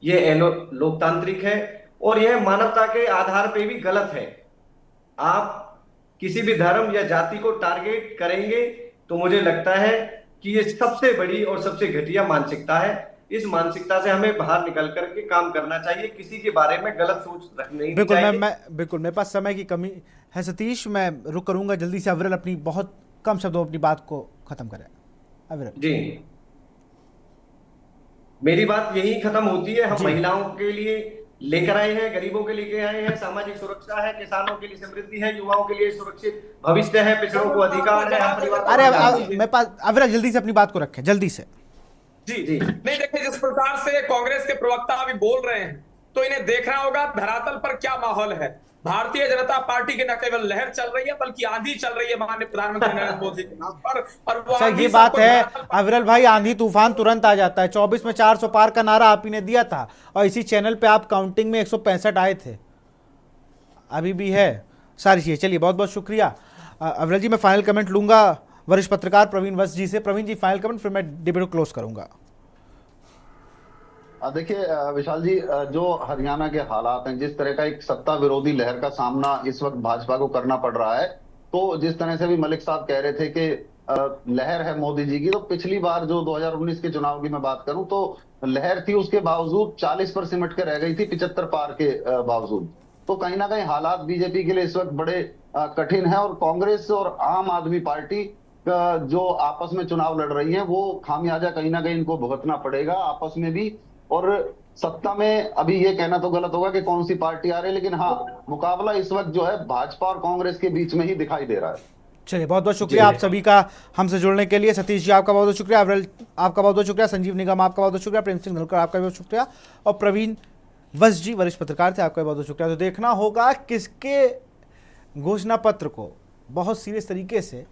यह लोकतांत्रिक है और यह मानवता के आधार पे भी गलत है। आप किसी भी धर्म या जाति को टारगेट करेंगे तो मुझे लगता है कि ये सबसे बड़ी और सबसे घटिया मानसिकता है। इस मानसिकता से हमें बाहर निकल करके काम करना चाहिए, किसी के बारे में गलत सोच रखनी नहीं चाहिए। बिल्कुल मेरे पास समय की कमी है सतीश, मैं रुक करूंगा जल्दी से। अविरल अपनी बहुत कम शब्दों में अपनी बात को खत्म करें। अविरल जी, मेरी बात यही खत्म होती है। हम महिलाओं के लिए लेकर आए हैं, गरीबों के लिए आए हैं, सामाजिक सुरक्षा है, किसानों के लिए समृद्धि है, युवाओं के लिए सुरक्षित भविष्य है, पिछड़ों को अधिकार है। अरे मेरे पास अविरल जल्दी से अपनी बात को रखें, जल्दी से। जी नहीं, देखिए जिस प्रकार से कांग्रेस के प्रवक्ता अभी बोल रहे हैं तो इन्हें देखना होगा धरातल पर क्या माहौल है। भारतीय जनता पार्टी की न केवल लहर चल रही है बल्कि आंधी चल रही है माननीय प्रधानमंत्री नरेंद्र मोदी के नाम पर। और वो ये बात है अविरल भाई, आंधी तूफान तुरंत आ जाता है। 24 में 400 पार का नारा आप ही ने दिया था और इसी चैनल पे आप काउंटिंग में 165 आए थे, अभी भी है सारी चीजें। चलिए बहुत बहुत शुक्रिया अविरल जी। मैं फाइनल कमेंट लूंगा वरिष्ठ पत्रकार प्रवीण वत्स जी से। प्रवीण जी फाइनल कमेंट, फिर मैं डिबेट को क्लोज करूंगा। देखिए विशाल जी, जो हरियाणा के हालात हैं, जिस तरह का एक सत्ता विरोधी लहर का सामना इस वक्त भाजपा को करना पड़ रहा है, तो जिस तरह से भी मलिक साहब कह रहे थे कि लहर है मोदी जी की, तो पिछली बार जो 2019 के चुनाव की मैं बात करूं तो लहर थी, उसके बावजूद 40 पर सिमट के रह गई थी 75 पार के बावजूद। तो कहीं ना कहीं हालात बीजेपी के लिए इस वक्त बड़े कठिन है और कांग्रेस और आम आदमी पार्टी जो आपस में चुनाव लड़ रही है वो खामियाजा कहीं ना कहीं इनको भुगतना पड़ेगा आपस में भी। और सत्ता में अभी ये कहना तो गलत होगा कि कौन सी पार्टी आ रही है, लेकिन हाँ, मुकाबला इस वक्त जो है भाजपा और कांग्रेस के बीच में ही दिखाई दे रहा है। चलिए बहुत बहुत शुक्रिया आप सभी का हमसे जुड़ने के लिए। सतीश जी आपका बहुत बहुत शुक्रिया, अविरल आपका बहुत बहुत शुक्रिया, संजीव निगम आपका बहुत बहुत शुक्रिया, प्रेम सिंह नलकर आपका बहुत शुक्रिया और प्रवीण वत्स जी वरिष्ठ पत्रकार थे, आपका बहुत बहुत शुक्रिया। तो देखना होगा किसके घोषणा पत्र को बहुत सीरियस तरीके से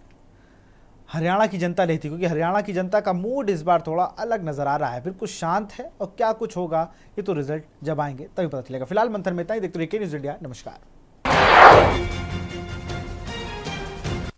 हरियाणा की जनता लेती, क्योंकि हरियाणा की जनता का मूड इस बार थोड़ा अलग नजर आ रहा है, बिल्कुल शांत है। और क्या कुछ होगा ये तो रिजल्ट जब आएंगे तभी पता चलेगा। फिलहाल मंथन में इतना ही। देखते रहिए के न्यूज़ इंडिया। नमस्कार।